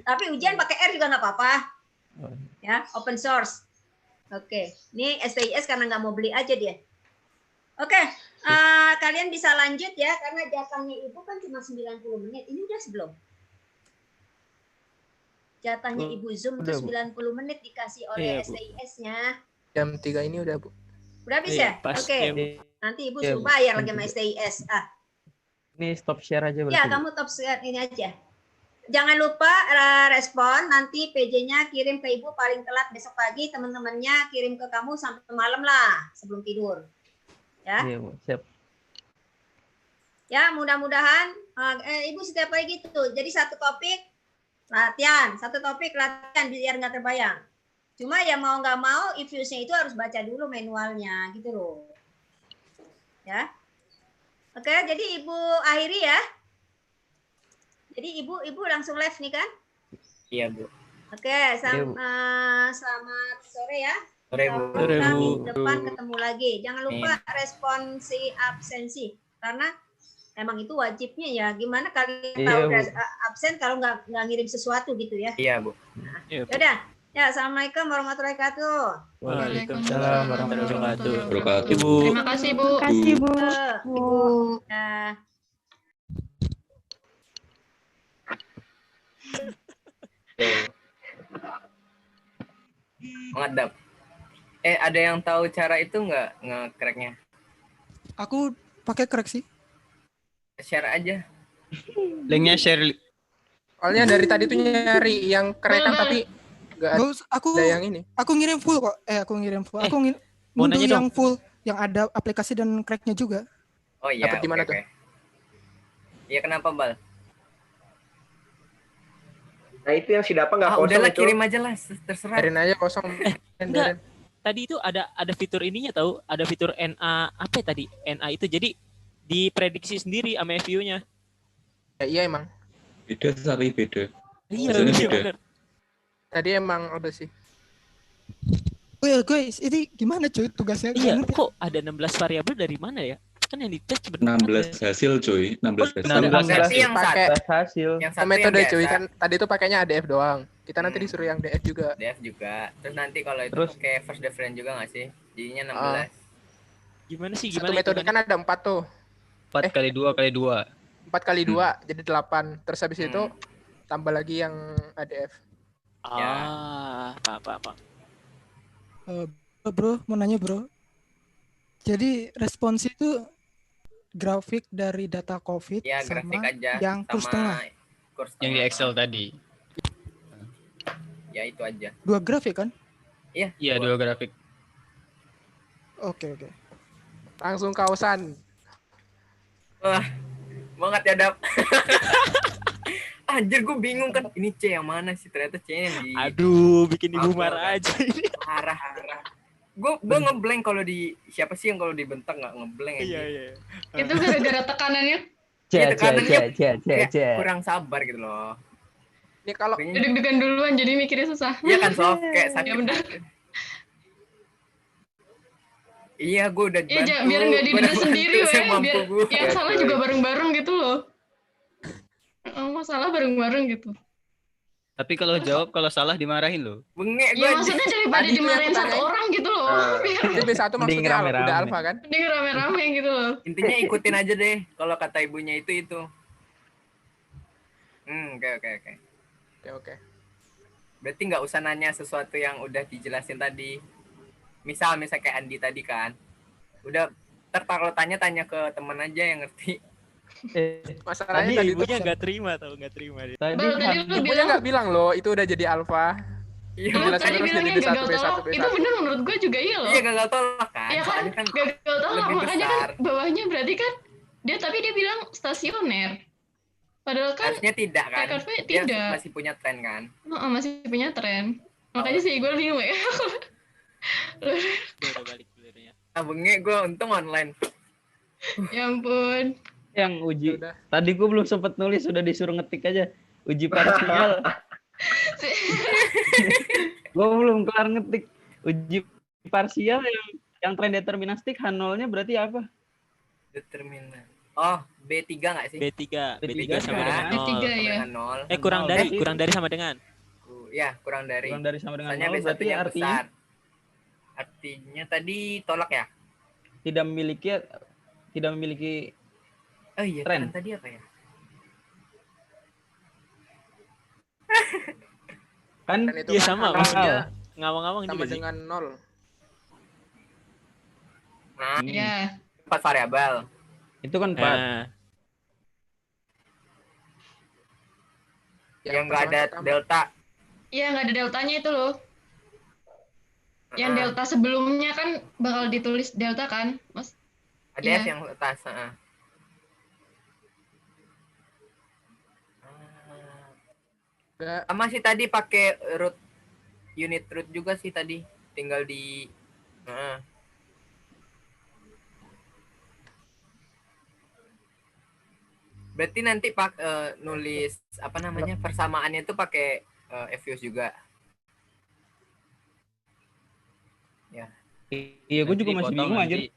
Tapi ujian pakai R juga nggak apa-apa, ya open source. Oke, ini STIS karena nggak mau beli aja dia. Oke, kalian bisa lanjut ya karena jatahnya Ibu kan cuma 90 menit. Ini udah sebelum. Jatahnya Ibu Zoom itu Udah, Bu. 90 menit dikasih oleh Iya, Bu. STIS-nya. Jam 3 ini udah, Bu. Udah habis Iya, ya? pas. Oke. Iya, Bu. Nanti Ibu Iya, suruh Bu. bayar lagi sama STIS. Ini stop share aja berarti. Ya, Bu. kamu top share ini aja. Jangan lupa respon, nanti PJ-nya kirim ke Ibu paling telat besok pagi, teman-temannya kirim ke kamu sampai malam lah sebelum tidur. Ya. Iya, Bu. Siap. Ya, mudah-mudahan Ibu setiap hari gitu. Jadi satu topik latihan biar nggak terbayang. Cuma ya mau nggak mau Ifuse-nya itu harus baca dulu manualnya gitu loh. Ya. Oke, jadi Ibu akhiri ya. Jadi Ibu langsung live nih kan? Iya, Bu. Oke, Iya, Bu. selamat sore ya. Sore, Bu. Sore, Kita Bu. minggu depan ketemu lagi. Jangan lupa respon si absensi karena emang itu wajibnya ya. Gimana kalian Iya, tahu Bu. absen kalau nggak ngirim sesuatu gitu ya? Iya, Bu. Iya, Bu. Yaudah. Ya, assalamualaikum warahmatullahi wabarakatuh. Waalaikumsalam warahmatullahi wabarakatuh. Ibu. Terima kasih, Bu. Ibu. Menghadap. Ada yang tahu cara itu nggak nge-cracknya? Aku pakai crack sih. Share aja. Linknya share Soalnya dari tadi tuh nyari yang kerekan tapi nggak Nggak usah, ada yang ini. aku ngirim full kok. Aku ngirim full. Aku mau ngunduh nanya yang dong. full, yang ada aplikasi dan cracknya juga. Oh iya, Dapat di mana tuh? Iya, kenapa, Bal? Nah itu yang si Dapa nggak kosong Udahlah itu. kirim aja lah, terserah. Biarin aja kosong. Enggak. Tadi itu ada fitur ininya tahu, ada fitur NA apa ya tadi? NA itu jadi diprediksi sendiri sama FU-nya. Ya, iya emang. Beda tapi beda. Iya, Biasanya iya beda. benar. Tadi emang ada sih. Oh ya guys, ini gimana cuy tugasnya? Iya, Ngerti? kok ada 16 variabel dari mana ya? Kan yang dites sebenarnya 16 hasil cuy, 16 hasil. 16 Berarti yang pakai hasil. Yang satu metode yang cuy biasa. kan tadi tuh pakainya ADF doang. Kita nanti disuruh yang DF juga. DF juga. Terus nanti kalau itu Terus? pakai first difference juga nggak sih? Jadinya 16. Gimana sih? Satu Gimana? metode hitungannya? kan ada 4 tuh. 4 kali 2 kali 2. 4 kali 2 jadi 8. Terus habis itu tambah lagi yang ADF. Apa. Bro, mau nanya bro. Jadi respons itu grafik dari data COVID Ya, sama grafik aja yang kurs tengah. kurs Yang di tengah. Excel tadi. Ya itu aja. 2 grafik kan? Iya, Iya, 2 grafik. Oke. Langsung kausan. Wah, banget ya, Dap. Anjir, gue bingung kan. Ini C yang mana sih? Ternyata C yang di Aduh, bikin ibu Maaf, marah Bang. aja ini. arah. Gue ngeblank kalau di siapa sih yang kalau dibentak nggak ngeblank aja. Iya. Itu gara-gara tekanannya. Iya, tekanannya C. kurang sabar gitu loh. Ini kalau Kayaknya- Deg-degan duluan jadi mikirnya susah. Iya kan, Sof, kayak sakit. Ya benar. Iya, gue udah Iya, bantu. biar nggak Gua diri udah sendiri, bantu weh. semampu Biar gua. yang salah juga bareng-bareng gitu loh. Masalah bareng-bareng gitu. Tapi kalau jawab kalau salah dimarahin loh. Bengek gue. Ya maksudnya daripada Tadi tuh dimarahin yang satu kutanyain. orang gitu loh. Biar itu B1 Mending maksudnya rame-rame. udah alfa kan? mending rame-rame gitu loh. Intinya ikutin aja deh kalau kata ibunya itu. Oke. Oke. Berarti nggak usah nanya sesuatu yang udah dijelasin tadi. Misal kayak Andi tadi kan. Udah kalau tanya ke teman aja yang ngerti. Masalahnya Tadi tadi ibunya tuh nggak terima dia. Tadi Baru tadi lu ibunya bilang, nggak bilang loh itu udah jadi alfa. Iya, lu Jelasin tadi terus bilangnya jadi B1, gagal B1, tolak. B1. Itu bener menurut gue juga iya loh. iya gagal tolak kan. Iya kan, Soalnya kan gagal tolak. lebih Makanya besar. kan bawahnya berarti kan tapi dia bilang stasioner. Padahal kan harusnya tidak kan. RKV Dia tidak. masih punya tren kan. Masih punya tren. Makanya sih gue bingung ya. Udah balik pelirnya. Bengek gue untung online. Ya ampun. yang uji. Udah. Tadi gue belum sempet nulis, sudah disuruh ngetik aja. Uji parsial. Gue belum kelar ngetik. Uji parsial yang tren deterministik H0-nya berarti apa? Determinan. Oh, B3 nggak sih? B3 sama kan? dengan 0. B3 ya. Dengan 0. Kurang dari sama dengan. Ya, kurang dari. Kurang dari sama dengan Misalnya 0 berarti B1-nya artinya besar. Artinya tadi tolak ya? tidak memiliki Oh iya, tren. kan tadi apa ya? Kan Dan itu Iya kan sama, H0-nya maksudnya ngawang-ngawang sama juga sih. dengan 0. Nah, Ya. 4 variabel. itu kan 4. Nah, Yang nggak ada pertama. delta. Iya, nggak ada deltanya itu loh. Yang Heeh. delta sebelumnya kan bakal ditulis delta kan, Mas? Ada Iya. F yang atas. Nggak, Sama sih tadi pakai root unit root juga sih tadi. Tinggal di Berarti nanti nulis apa namanya persamaannya itu pakai FUs juga. Iya, gue juga Nanti masih dipotong bingung nanti. anjir.